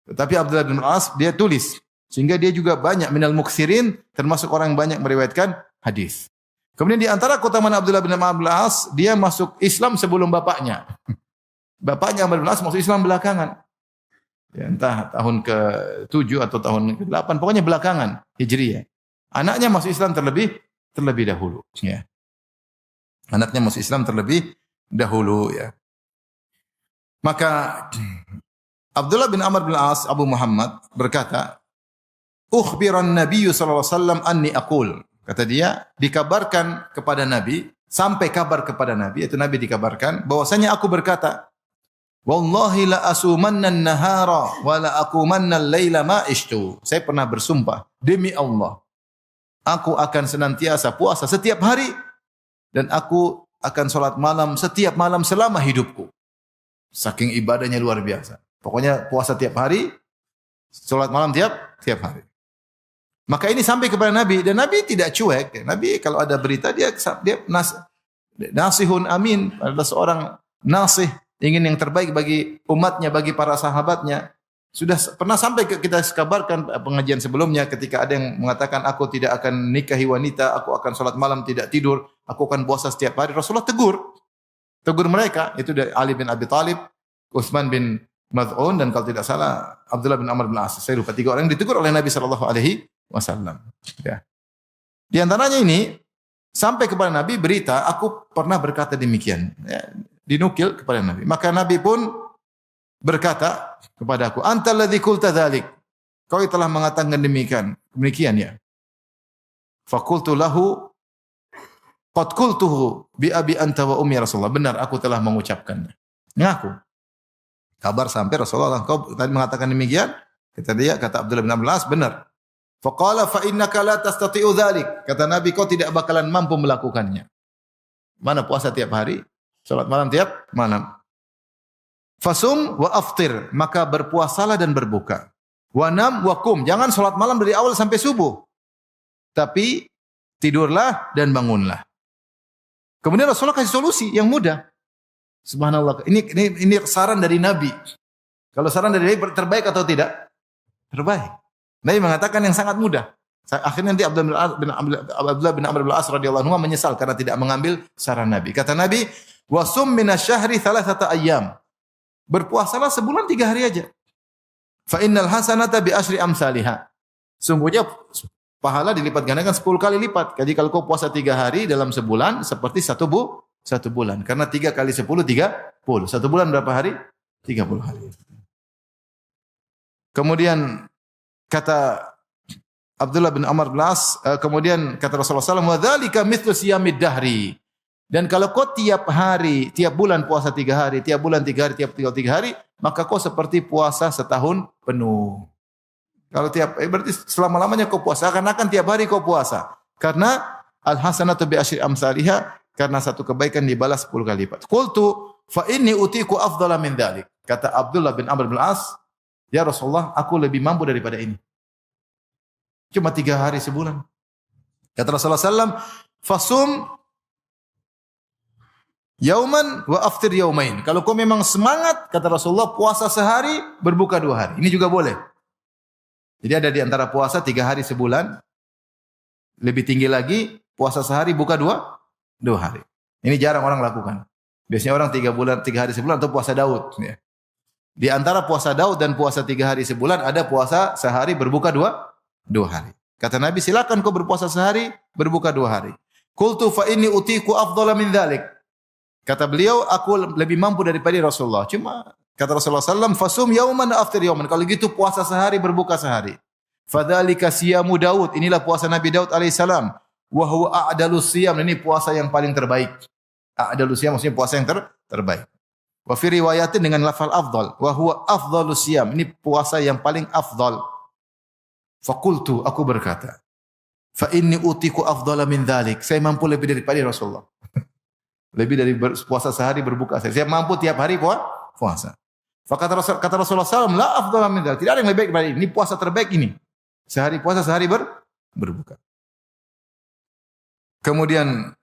Tetapi Abdullah bin Al-As dia tulis sehingga dia juga banyak minal muksirin, termasuk orang yang banyak meriwayatkan hadis. Kemudian di antara keutamaan Abdullah bin Amr bin Al-As, dia masuk Islam sebelum bapaknya. Bapaknya Amr bin Al-As masuk Islam belakangan. Ya, entah tahun ke-7 atau tahun ke-8, pokoknya belakangan Hijriah. Anaknya masuk Islam terlebih dahulu, ya. Anaknya masuk Islam terlebih dahulu, ya. Maka Abdullah bin Amr bin Al-As, Abu Muhammad berkata, "Ukhbiran Nabi sallallahu alaihi wasallam anni aqul." Kata dia, dikabarkan kepada Nabi, sampai kabar kepada Nabi, itu Nabi dikabarkan bahwasanya aku berkata, "Wallahi la asumanna an-nahara wa la aqumanna al-laila ma ishtu." Saya pernah bersumpah, demi Allah, aku akan senantiasa puasa setiap hari dan aku akan salat malam setiap malam selama hidupku. Saking ibadahnya luar biasa. Pokoknya puasa tiap hari, salat malam tiap hari. Maka ini sampai kepada Nabi dan Nabi tidak cuek. Nabi kalau ada berita dia nasihun amin, adalah seorang nasih, ingin yang terbaik bagi umatnya, bagi para sahabatnya. Sudah pernah sampai kita kabarkan pengajian sebelumnya ketika ada yang mengatakan aku tidak akan nikahi wanita, aku akan salat malam tidak tidur, aku akan puasa setiap hari. Rasulullah tegur mereka. Itu dari Ali bin Abi Thalib, Utsman bin Maz'un dan kalau tidak salah Abdullah bin Amr bin As. Saya lupa, 3 orang yang ditegur oleh Nabi sallallahu alaihi wasallam. Ya. Di antaranya ini sampai kepada Nabi berita, aku pernah berkata demikian. Ya, dinukil kepada Nabi. Maka Nabi pun berkata kepada aku, "Antal ladzi qulta dzalik." Kau telah mengatakan demikian ya. Faqultu lahu qad qultuhu bi abi anta wa ummi Rasulullah. Benar aku telah mengucapkannya. Ngaku. Kabar sampai Rasulullah, kau tadi mengatakan demikian? Kata Abdullah bin Amr bin Al-As, benar. Faqala fa innaka la tastati'u dzalik. Kata Nabi, kau tidak bakalan mampu melakukannya. Mana puasa tiap hari, salat malam tiap malam. Fasum wa aftir, maka berpuasalah dan berbuka. Wa nam wa qum, jangan salat malam dari awal sampai subuh. Tapi tidurlah dan bangunlah. Kemudian Rasulullah kasih solusi yang mudah. Subhanallah. Ini saran dari Nabi. Kalau saran dari Nabi terbaik atau tidak? Terbaik. Nabi mengatakan yang sangat mudah. Akhirnya nanti Abdullah bin Amr bin Al-As radhiyallahu anhu menyesal karena tidak mengambil saran Nabi. Kata Nabi, "Wasum minasyahri thalathata ayyam." Berpuasalah sebulan 3 hari aja. Fa innal hasanata bi asyri amsalihha. Sungguhnya pahala dilipat gandakan 10 kali lipat. Jadi kalau kau puasa 3 hari dalam sebulan seperti satu bulan. Karena 3 kali 10 30. 1 bulan berapa hari? 30 hari. Kemudian kata Abdullah bin Amr bin As, kemudian kata Rasulullah SAW, "Wa dzalika mithlu siyamid dahri." Dan kalau kau tiap hari, tiap bulan puasa 3 hari, tiap bulan 3 hari, tiap 3 hari, maka kau seperti puasa setahun penuh. Kalau berarti selama-lamanya kau puasa, karena akan tiap hari kau puasa. Karena al-hasanatu bi asyri amsalihha, karena satu kebaikan dibalas 10 kali lipat. Qultu fa inni utiku afdhala min dzalik. Kata Abdullah bin Amr bin As, "Ya Rasulullah, aku lebih mampu daripada ini. Cuma 3 hari sebulan." Kata Rasulullah SAW, "Fasum yauman wa aftir yaumain." Kalau kau memang semangat, kata Rasulullah, puasa sehari, berbuka 2 hari. Ini juga boleh. Jadi ada di antara puasa 3 hari sebulan, lebih tinggi lagi, puasa sehari, buka 2 hari. Ini jarang orang lakukan. Biasanya orang 3 hari sebulan atau puasa Daud. Ya. Di antara puasa Daud dan puasa 3 hari sebulan, ada puasa sehari, berbuka 2 hari. Kata Nabi, silakan kau berpuasa sehari, berbuka 2 hari. Qultu fa inni utiku afdhala min dzalik. Kata beliau, aku lebih mampu daripada Rasulullah. Cuma kata Rasulullah sallallahu alaihi wasallam, fasum yauman aftir yauman. Kalau gitu puasa sehari, berbuka sehari. Fadzalika siyamu Daud. Inilah puasa Nabi Daud alaihissalam. Wa huwa a'dalus siyam. Ini puasa yang paling terbaik. A'dalus siyam maksudnya puasa yang terbaik. Wa fi riwayatin dengan lafal afdal. Wa huwa afdalus siyam. Ini puasa yang paling afdal. Faqultu, aku berkata, fa inni utiku afdala min dzalik. Saya mampu lebih daripada Rasulullah. Lebih dari puasa sehari, berbuka sehari. Saya mampu tiap hari puasa. Kata Rasulullah SAW, la afdala min dzalik. Tidak ada yang lebih baik daripada ini. Ini puasa terbaik ini. Sehari puasa, sehari berbuka. Kemudian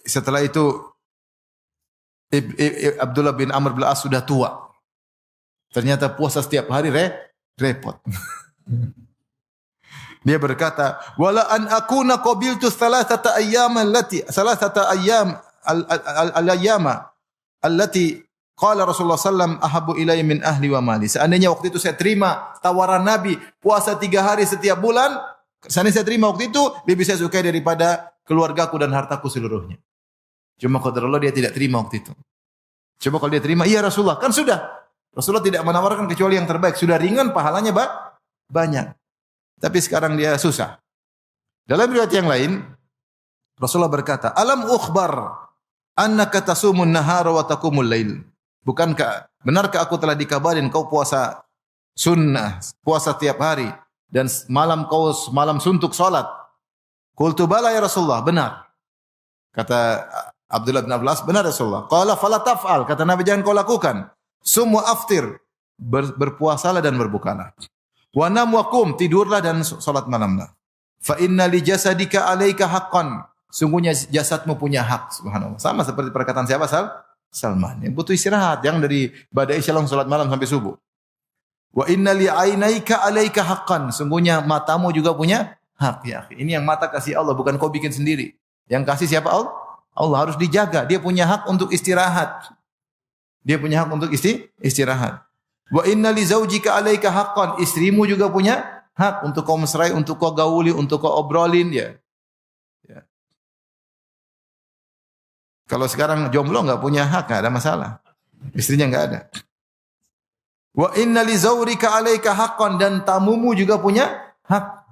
setelah itu Abdullah bin Amr bin As sudah tua. Ternyata puasa setiap hari repot. Dia berkata, wala an akuna qabiltu thalathata ayyam al-ayyama allati qala Rasulullah sallam ahabbu ilayya min ahli wa mali. Seandainya waktu itu saya terima tawaran Nabi puasa 3 hari setiap bulan, seandainya saya terima waktu itu, lebih saya sukai daripada keluargaku dan hartaku seluruhnya. Cuma qadarullah dia tidak terima waktu itu. Coba kalau dia terima, iya Rasulullah, kan sudah. Rasulullah tidak menawarkan kecuali yang terbaik, sudah ringan pahalanya banyak. Tapi sekarang dia susah. Dalam riwayat yang lain, Rasulullah berkata, alam ukhbar annaka tasumun nahara wa taqumul lail. Benarkah aku telah dikabarin kau puasa sunnah, puasa tiap hari dan malam suntuk salat? Qultu bala ya Rasulullah, benar. Kata Abdullah bin Abbas, benar Rasulullah. Qala fala taf'al, kata Nabi jangan kau lakukan. Sum wa aftir, berpuasalah dan berbukalah. Wa nam wa qum, tidurlah dan salat malamlah. Fa inna li jasadika 'alaika haqqan. Sungguhnya jasadmu punya hak, subhanallah. Sama seperti perkataan siapa? Salman. Yang butuh istirahat, yang dari badai isya langsung salat malam sampai subuh. Wa inna li 'ainaika 'alaika haqqan. Sungguhnya matamu juga punya hak, ya. Ini yang mata kasih Allah, bukan kau bikin sendiri. Yang kasih siapa? Allah harus dijaga. Dia punya hak untuk istirahat. Dia punya hak untuk istirahat. Wa inna li zaujika 'alaika haqqan. Istrimu juga punya hak untuk kau mesrai, untuk kau gauli, untuk kau obrolin, ya. Kalau sekarang jomblo enggak punya hak, enggak ada masalah. Istrinya enggak ada. Wa inna li zaurika 'alaika haqqan, dan tamumu juga punya hak.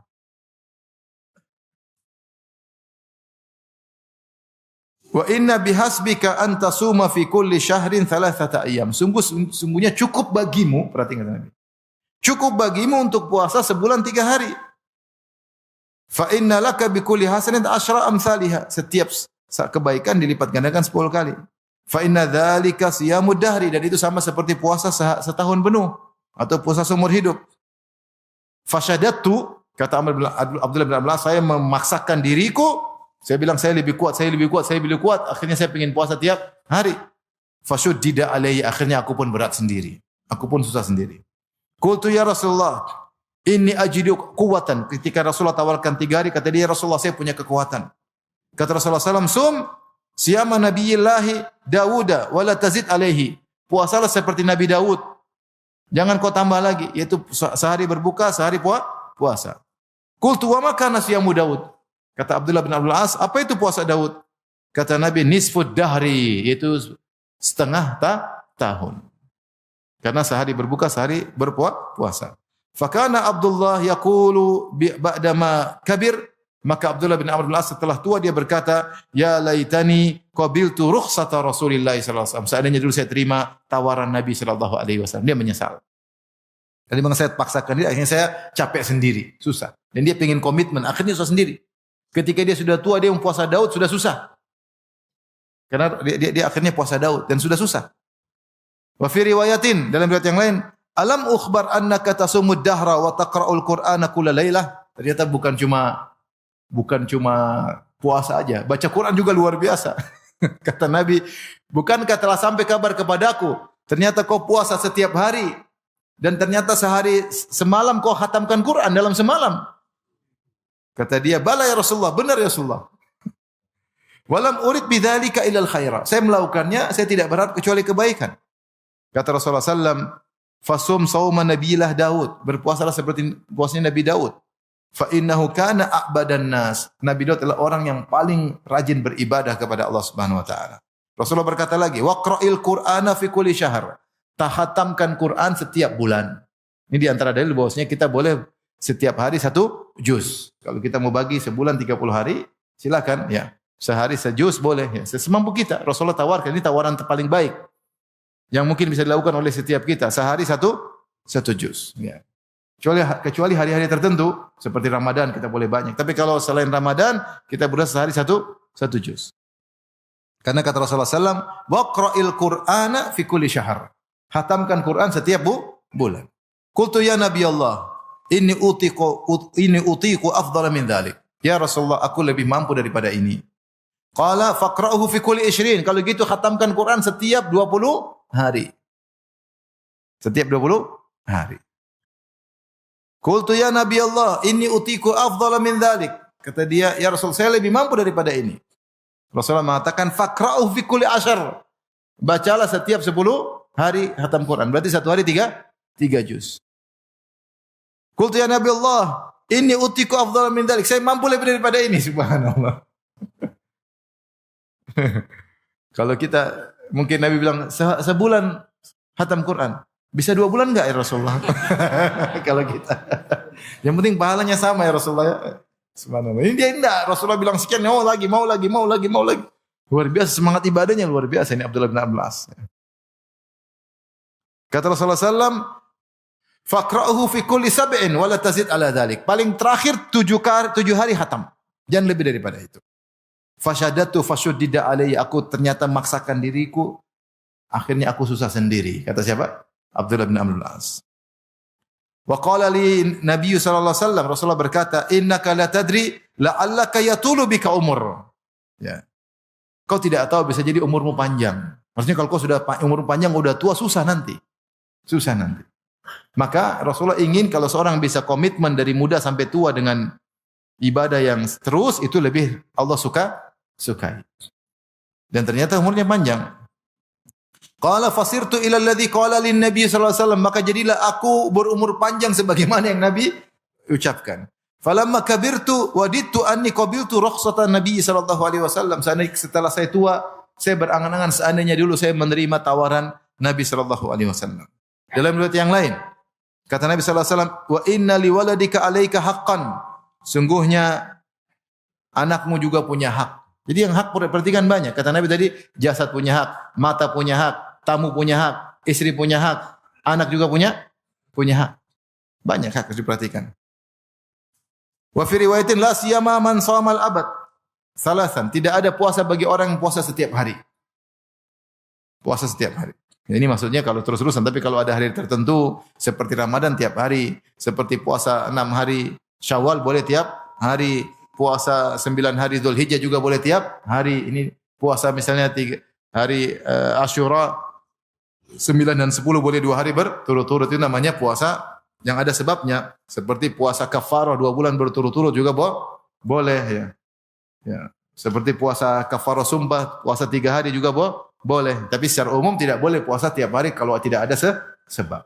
Wa inna bihasbika an tasuma fi kulli syahrin 3 ayyam. Sungguhnya cukup bagimu, perhatikan Nabi. Cukup bagimu untuk puasa sebulan 3 hari. Fa inna laka bi kulli hasanatin 10 amsalha. Setiap kebaikan dilipat gandakan 10 kali. Fa inna dzalika siyamud dahri, dan itu sama seperti puasa setahun penuh atau puasa seumur hidup. Fasyadattu, kata Abdullah bin Abbas, saya memaksakan diriku. Saya bilang saya lebih kuat. Akhirnya saya ingin puasa tiap hari. Fashuddida alayhi, akhirnya aku pun berat sendiri. Aku pun susah sendiri. Qultu ya Rasulullah, inni ajidu quwwatan. Ketika Rasulullah tawarkan 3 hari, kata dia, Rasulullah saya punya kekuatan. Kata Rasulullah SAW, sum siyama nabiyillahi Dawuda wala tazid alaihi. Puasalah seperti Nabi Daud. Jangan kau tambah lagi, yaitu sehari berbuka, sehari puasa. Qultu wa ma kana siyamu Daud. Kata Abdullah bin Abdul As, apa itu puasa Daud? Kata Nabi, nisfud dahri, yaitu setengah tahun. Karena sehari berbuka, sehari berpuasa. Fakana Abdullah yaqulu ba'dama kabir, maka Abdullah bin Amr bin As setelah tua dia berkata, ya laitani qabiltu rukhsata Rasulillah sallallahu alaihi wasallam. Seandainya dulu saya terima tawaran Nabi sallallahu alaihi wasallam. Dia menyesal. Tadi memang saya paksakan dia, akhirnya saya capek sendiri, susah. Dan dia pengen komitmen, akhirnya susah sendiri. Ketika dia sudah tua, dia puasa Daud sudah susah. Karena dia akhirnya puasa Daud dan sudah susah. Wa fi riwayatin, dalam riwayat yang lain, alam ukhbar annaka tasumud dahra wa taqra'ul qur'ana kulla lailah. Ternyata bukan cuma puasa aja, baca Quran juga luar biasa. Kata Nabi, bukankah telah sampai kabar kepadaku, ternyata kau puasa setiap hari dan ternyata semalam kau khatamkan Quran dalam semalam. Kata dia, bala ya Rasulullah, benar ya Rasulullah. Walam urid bidzalika ilal khaira. Saya melakukannya, saya tidak berharap kecuali kebaikan. Kata Rasulullah sallam, fasum sauma nabilah Daud. Berpuasalah seperti puasanya Nabi Daud. Fa innahu kana a'badan nas. Nabi Daud adalah orang yang paling rajin beribadah kepada Allah Subhanahu wa taala. Rasulullah berkata lagi, waqra'il Qur'ana fi kulli syahr. Tahatamkan Quran setiap bulan. Ini di antara dalil bahwasanya kita boleh setiap hari 1 juz. Kalau kita mau bagi sebulan 30 hari, silakan ya. Sehari sejuz boleh ya. Semampu kita. Rasulullah tawarkan, ini tawaran paling baik yang mungkin bisa dilakukan oleh setiap kita. Sehari 1 juz ya. Kecuali hari-hari tertentu seperti Ramadan kita boleh banyak. Tapi kalau selain Ramadan kita boleh sehari 1 juz. Karena kata Rasulullah SAW, waqra'il Qur'ana fi kulli syahr. Hatamkan Quran setiap bulan. Qultu ya Nabi Allah, inni utiku afdala min dhalik. Ya Rasulullah, aku lebih mampu daripada ini. Qala faqra'uhu fi kulli 20. Kalau gitu khatamkan Quran setiap 20 hari. Setiap 20 hari. Qultu ya Nabi Allah, inni utiku afdala min dhalik. Kata dia, ya Rasul, saya lebih mampu daripada ini. Rasulullah mengatakan faqra'uhu fi kulli 10. Bacalah setiap 10 hari khatam Quran. Berarti satu hari 3 juz. Qultu ya Nabi Allah, inni utiku afdala min dhalik. Saya mampu lebih daripada ini, subhanallah. Kalau kita, mungkin Nabi bilang sebulan khatam Quran. Bisa 2 bulan enggak ya Rasulullah? Kalau kita. Yang penting pahalanya sama ya Rasulullah. Subhanallah. Ini dia enggak. Rasulullah bilang sekian, mau lagi. Luar biasa semangat ibadahnya, luar biasa ini Abdullah bin Abbas. Kata Rasulullah SAW, faqra'uhu fi kulli 7 wa la tazid ala dhalik. Paling terakhir 7 hari khatam. Jangan lebih daripada itu. Fasyadatu fashuddida alayya. Aku ternyata maksakan diriku. Akhirnya aku susah sendiri. Kata siapa? Abdullah bin Amr al-As. Wa qala li Nabi sallallahu alaihi wasallam, Rasulullah berkata, innaka la tadri la'allaka yatulu bika umur. Ya. Kau tidak tahu, bisa jadi umurmu panjang. Maksudnya kalau kau sudah umur panjang, udah tua, susah nanti. Maka Rasulullah ingin kalau seorang bisa komitmen dari muda sampai tua dengan ibadah yang terus, itu lebih Allah sukai. Dan ternyata umurnya panjang. Qala fasirtu ila alladhi qala lin nabi sallallahu alaihi wasallam, maka jadilah aku berumur panjang sebagaimana yang Nabi ucapkan. Falamma kabirtu wadittu anni qabiltu rukhsatan nabi sallallahu alaihi wasallam. Setelah saya tua, saya berangan-angan seandainya dulu saya menerima tawaran Nabi sallallahu alaihi wasallam. Dalam riwayat yang lain, kata Nabi sallallahu alaihi wasallam, wa inna liwaladika alaika haqqan. Sungguhnya anakmu juga punya hak. Jadi yang hak perhatikan banyak. Kata Nabi tadi, jasad punya hak, mata punya hak, tamu punya hak, istri punya hak, anak juga punya hak. Banyak hak harus diperhatikan. Wa fi riwayatin la siyama man shamal abad. Salasan, tidak ada puasa bagi orang yang puasa setiap hari. Puasa setiap hari. Ini maksudnya kalau terus-terusan, tapi kalau ada hari tertentu seperti Ramadan tiap hari, seperti puasa 6 hari Syawal boleh tiap hari. Puasa 9 hari Dzulhijjah juga boleh tiap hari. Ini puasa misalnya 3 hari Asyura 9 dan 10 boleh 2 hari berturut-turut. Itu namanya puasa yang ada sebabnya. Seperti puasa kafarah 2 bulan berturut-turut juga boleh ya. Ya. Seperti puasa kafarah sumpah, puasa 3 hari juga boleh. Tapi secara umum tidak boleh puasa tiap hari kalau tidak ada sebab.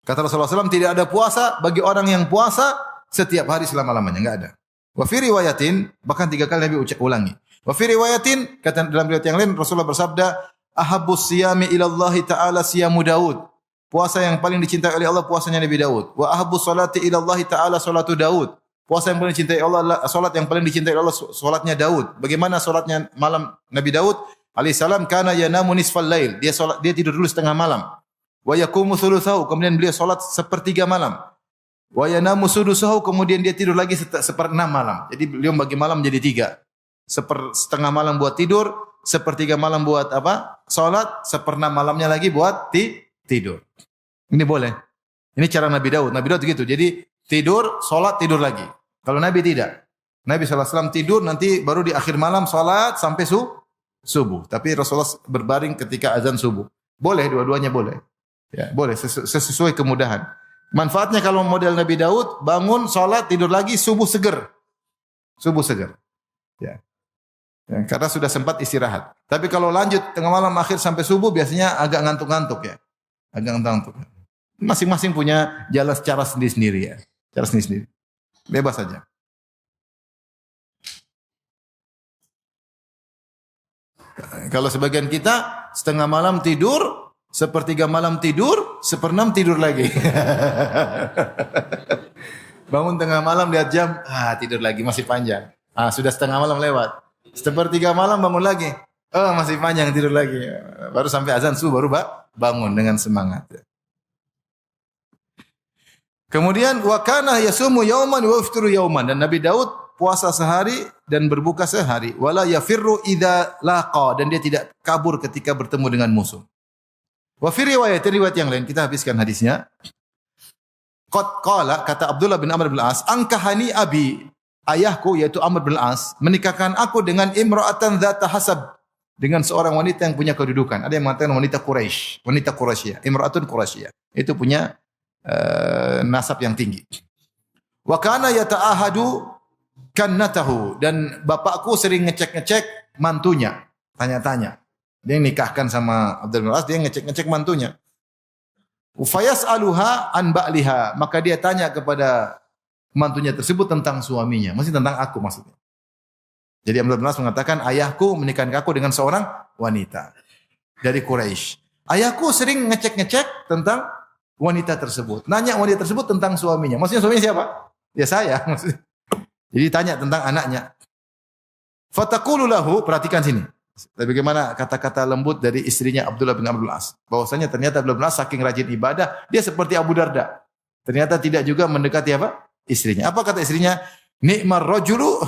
Kata Rasulullah SAW, tidak ada puasa bagi orang yang puasa setiap hari selama-lamanya, enggak ada. Wa fi riwayatin, bahkan 3 kali Nabi ulangi. Wa fi riwayatin, kata dalam riwayat yang lain Rasulullah bersabda, ahabbus siyami ila Allah taala siyamu Daud. Puasa yang paling dicintai oleh Allah puasanya Nabi Daud. Wa ahabbus salati ila Allah taala salatu Daud. Puasa yang paling dicintai Allah adalah salat yang paling dicintai Allah salatnya Daud. Bagaimana salatnya malam Nabi Daud alaihi salam? Kana yanamu nisfal lail. Dia tidur dulu setengah malam. Wa yaqumu thulutsahu, kemudian beliau salat sepertiga malam. Wa yanamu sudusahu, kemudian dia tidur lagi seperenam malam. Jadi beliau bagi malam menjadi 3. Setengah malam buat tidur, sepertiga malam buat apa? Salat, seperenam malamnya lagi buat tidur. Ini boleh. Ini cara Nabi Daud. Nabi Daud gitu. Jadi tidur, salat, tidur lagi. Kalau Nabi tidak. Nabi SAW tidur, nanti baru di akhir malam salat sampai subuh. Tapi Rasulullah berbaring ketika azan subuh. Boleh, dua-duanya boleh. Ya, boleh sesuai kemudahan. Manfaatnya kalau model Nabi Daud, bangun, sholat, tidur lagi, subuh seger. Ya. Ya, karena sudah sempat istirahat. Tapi kalau lanjut tengah malam akhir sampai subuh, biasanya agak ngantuk-ngantuk ya. Masing-masing punya jalan secara sendiri-sendiri ya. Cara sendiri-sendiri. Bebas saja. Kalau sebagian kita setengah malam tidur, sepertiga malam tidur, seperenam tidur lagi. Bangun tengah malam lihat jam, tidur lagi masih panjang. Sudah setengah malam lewat. Sepertiga malam bangun lagi. Masih panjang tidur lagi. Baru sampai azan subuh baru bangun dengan semangat. Kemudian wa kana yasumu yauman wa yaftiru yauman, dan Nabi Daud puasa sehari dan berbuka sehari. Wala yafirru idza laqa, dan dia tidak kabur ketika bertemu dengan musuh. Wa fi riwayat yang lain, kita habiskan hadisnya. Qad qala, kata Abdullah bin Amr bin Al-As, angkahani abi, ayahku yaitu Amr bin Al-As menikahkan aku dengan imra'atan dzata hasab, dengan seorang wanita yang punya kedudukan. Ada yang mengatakan wanita Quraisy, wanita Quraisyah, imra'atun Quraisyah. Itu punya nasab yang tinggi. Wa kana yata'ahadu kannatahu, dan bapakku sering ngecek-ngecek mantunya, tanya-tanya. Dia nikahkan sama Abdul bin Al-As, dia ngecek-ngecek mantunya. Fayas'aluha an ba'liha, maka dia tanya kepada mantunya tersebut tentang suaminya, masih tentang aku maksudnya. Jadi Abdul bin Al-As mengatakan, ayahku menikahkan aku dengan seorang wanita dari Quraisy. Ayahku sering ngecek-ngecek tentang wanita tersebut. Nanya wanita tersebut tentang suaminya. Maksudnya suaminya siapa? Ya saya. Jadi tanya tentang anaknya. Fataqulu lahu, perhatikan sini. Bagaimana kata-kata lembut dari istrinya Abdullah bin Amr al-As. Bahwasanya ternyata Abdullah bin As saking rajin ibadah, dia seperti Abu Darda. Ternyata tidak juga mendekati apa? Istrinya. Apa kata istrinya? Ni'mar rajulu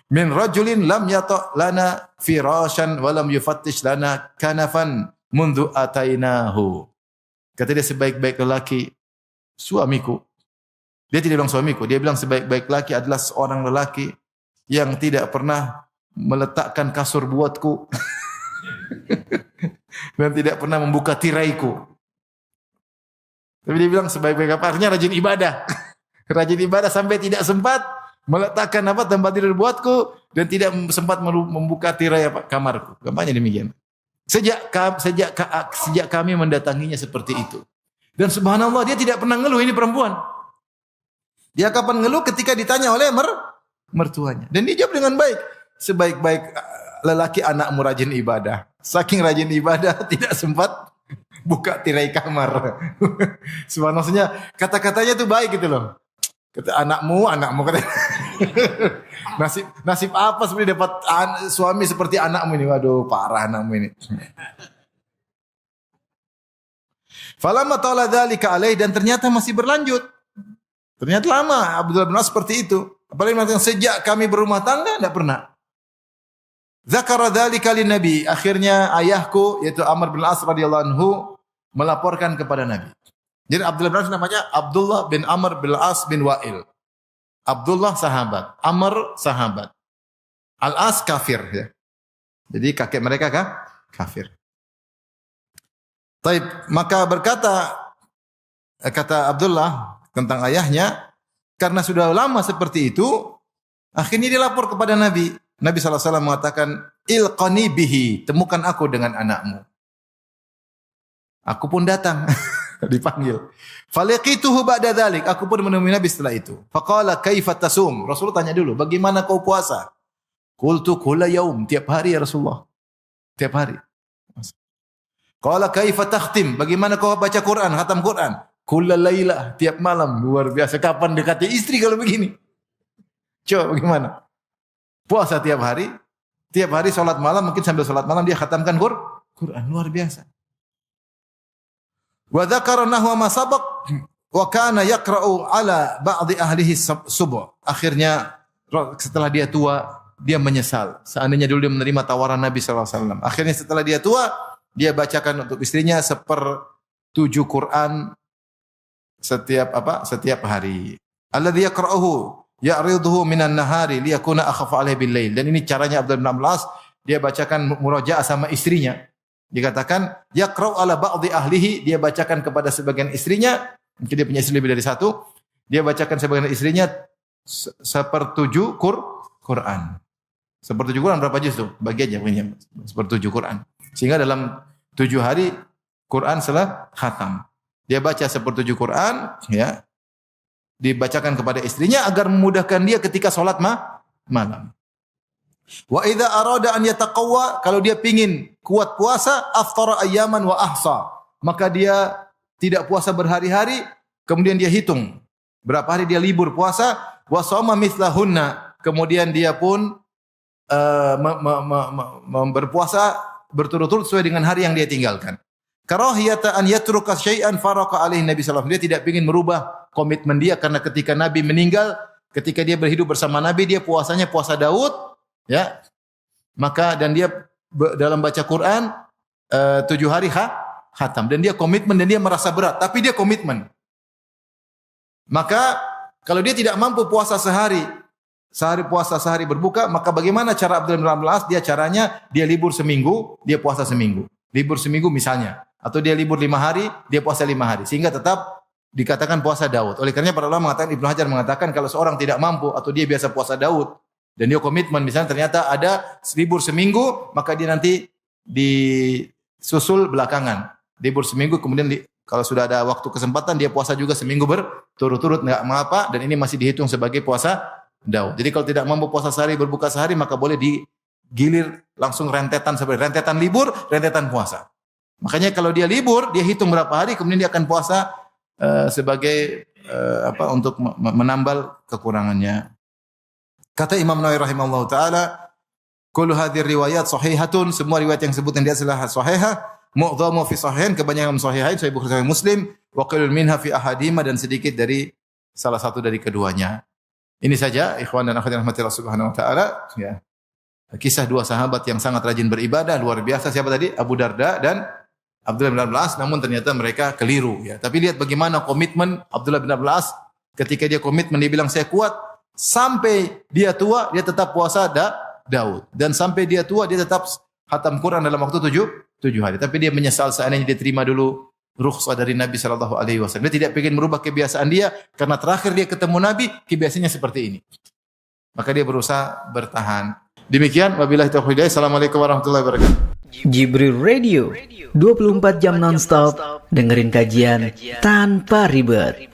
min rajulin lam yata' lana firashan wa lam yufattish lana kanafan mundu atainahu. Kata dia, sebaik-baik lelaki suamiku. Dia tidak bilang suamiku, dia bilang sebaik-baik lelaki adalah seorang lelaki yang tidak pernah meletakkan kasur buatku dan tidak pernah membuka tiraiku. Tapi dia bilang sebaik-baik apa? Artinya rajin ibadah. Rajin ibadah sampai tidak sempat meletakkan apa tempat tidur buatku dan tidak sempat membuka tirai apa kamarku. Gampangnya demikian. Sejak kami mendatanginya seperti itu. Dan subhanallah, dia tidak pernah ngeluh, ini perempuan. Dia kapan ngeluh? Ketika ditanya oleh mertuanya. Dan dia jawab dengan baik. Sebaik-baik lelaki anakmu rajin ibadah. Saking rajin ibadah tidak sempat buka tirai kamar. Subhanallah, kata-katanya itu baik gitu loh. Kata anakmu kata. Nasib apa sebenarnya dapat suami seperti anakmu ini? Waduh, parah anakmu ini. Falamma tala dzalika alaih, dan ternyata masih berlanjut. Ternyata lama Abdullah bin As seperti itu. Apalagi mengatakan sejak kami berumah tangga tidak pernah. Zakara dzalika lin Nabi. Akhirnya ayahku yaitu Amr bin As radhiyallahu anhu melaporkan kepada Nabi. Jadi Abdullah bin As namanya Abdullah bin Amr bin As bin Wa'il. Abdullah sahabat, Amr sahabat. Al-As kafir ya. Jadi kakek mereka kafir. Taib, maka kata Abdullah tentang ayahnya, karena sudah lama seperti itu, akhirnya dia lapor kepada Nabi. Nabi SAW mengatakan, ilqani bihi, temukan aku dengan anakmu. Aku pun datang. Dipanggil. Falaqituhu ba'da dzalik, aku pun menemui Nabi setelah itu. Faqala kaifa tasum? Rasulullah tanya dulu, bagaimana kau puasa? Qultu kulla yaum, tiap hari ya Rasulullah. Tiap hari. Qala kaifa takhtim? Bagaimana kau baca Quran, khatam Quran? Kulla lailah, tiap malam. Luar biasa. Kapan dekati istri kalau begini? Coba bagaimana? Puasa tiap hari salat malam, mungkin sambil salat malam dia khatamkan Quran. Luar biasa. Wa dzakara nahwa ma sabaq wa kana yaqra'u ala ba'dhi ahlihi subuh. Akhirnya setelah dia tua, dia menyesal. Seandainya dulu dia menerima tawaran Nabi SAW. Akhirnya setelah dia tua, dia bacakan untuk istrinya 1/7 Quran setiap hari. Alladzi yaqra'uhu ya'riduhu minan nahari liyakuna akhafa alaihi bil lail. Dan ini caranya Abdullah bin Amr al-As, dia bacakan murajaah sama istrinya. Dikatakan yaqra'u ala ba'dhi ahlihi, dia bacakan kepada sebagian istrinya, mungkin dia punya istri lebih dari satu, dia bacakan sebagian istrinya 1/7 Quran. 1/7 Quran berapa juz tuh? Bagi aja punya 1/7 Quran. Sehingga dalam 7 hari Quran salah khatam. Dia baca 1/7 Quran ya. dibacakan kepada istrinya agar memudahkan dia ketika salat malam. Wa idza arada an yataqawwa, kalau dia pingin kuat puasa, aftara ayyaman wa ahsa, maka dia tidak puasa berhari-hari, kemudian dia hitung berapa hari dia libur puasa, wa shoma mithlahunna, kemudian dia pun berpuasa berturut-turut sesuai dengan hari yang dia tinggalkan. Karahiyata an yatruka syai'an faraka alaihi Nabi sallallahu alaihi wasallam. Dia tidak ingin merubah komitmen dia karena ketika Nabi meninggal, ketika dia berhidup bersama Nabi, dia puasanya puasa Daud, ya. Maka dan dia dalam baca Quran 7 hari khatam, dan dia komitmen dan dia merasa berat, tapi dia komitmen. Maka kalau dia tidak mampu puasa sehari puasa sehari berbuka, maka bagaimana cara Abdullah bin Amr al-As? Dia caranya dia libur seminggu, dia puasa seminggu. Libur seminggu misalnya, atau dia libur 5 hari, dia puasa 5 hari, sehingga tetap dikatakan puasa Daud. Oleh karenanya para ulama mengatakan, Ibnu Hajar mengatakan kalau seorang tidak mampu atau dia biasa puasa Daud dan dia komitmen, misalnya ternyata ada libur seminggu, maka dia nanti disusul belakangan. Libur seminggu, kemudian kalau sudah ada waktu kesempatan dia puasa juga seminggu berturut-turut, enggak mengapa, dan ini masih dihitung sebagai puasa Daud. Jadi kalau tidak mampu puasa sehari berbuka sehari, maka boleh digilir langsung rentetan, seperti rentetan libur, rentetan puasa. Makanya kalau dia libur, dia hitung berapa hari, kemudian dia akan puasa sebagai untuk menambal kekurangannya. Kata Imam Nawawi rahimahullahu taala, kullu hadhihi riwayat sahihatun, semua riwayat yang disebutkan di atas adalah sahihah, mu'dhamu fi sahihain, kebanyakan sahihain, Sahih Bukhari, Sahih Muslim, wa qalil minha fi ahadima, dan sedikit dari salah satu dari keduanya. Ini saja ikhwan dan akhwat yang rahmatillah subhanahu wa taala, ya. Kisah dua sahabat yang sangat rajin beribadah, luar biasa. Siapa tadi? Abu Darda dan Abdullah bin Amr al-As, namun ternyata mereka keliru, ya. Tapi lihat bagaimana komitmen Abdullah bin Amr al-As. Ketika dia komitmen, dia bilang saya kuat, sampai dia tua dia tetap puasa Daud, dan sampai dia tua dia tetap khatam Quran dalam waktu 7 hari. Tapi dia menyesal seandainya dia terima dulu rukhsah dari Nabi sallallahu alaihi wasallam. Dia tidak ingin merubah kebiasaan dia karena terakhir dia ketemu Nabi kebiasaannya seperti ini. Maka dia berusaha bertahan. Demikian, wabillahi taufiq hidayah. Assalamualaikum warahmatullahi wabarakatuh. Jibril Radio 24 jam nonstop dengerin kajian tanpa ribet.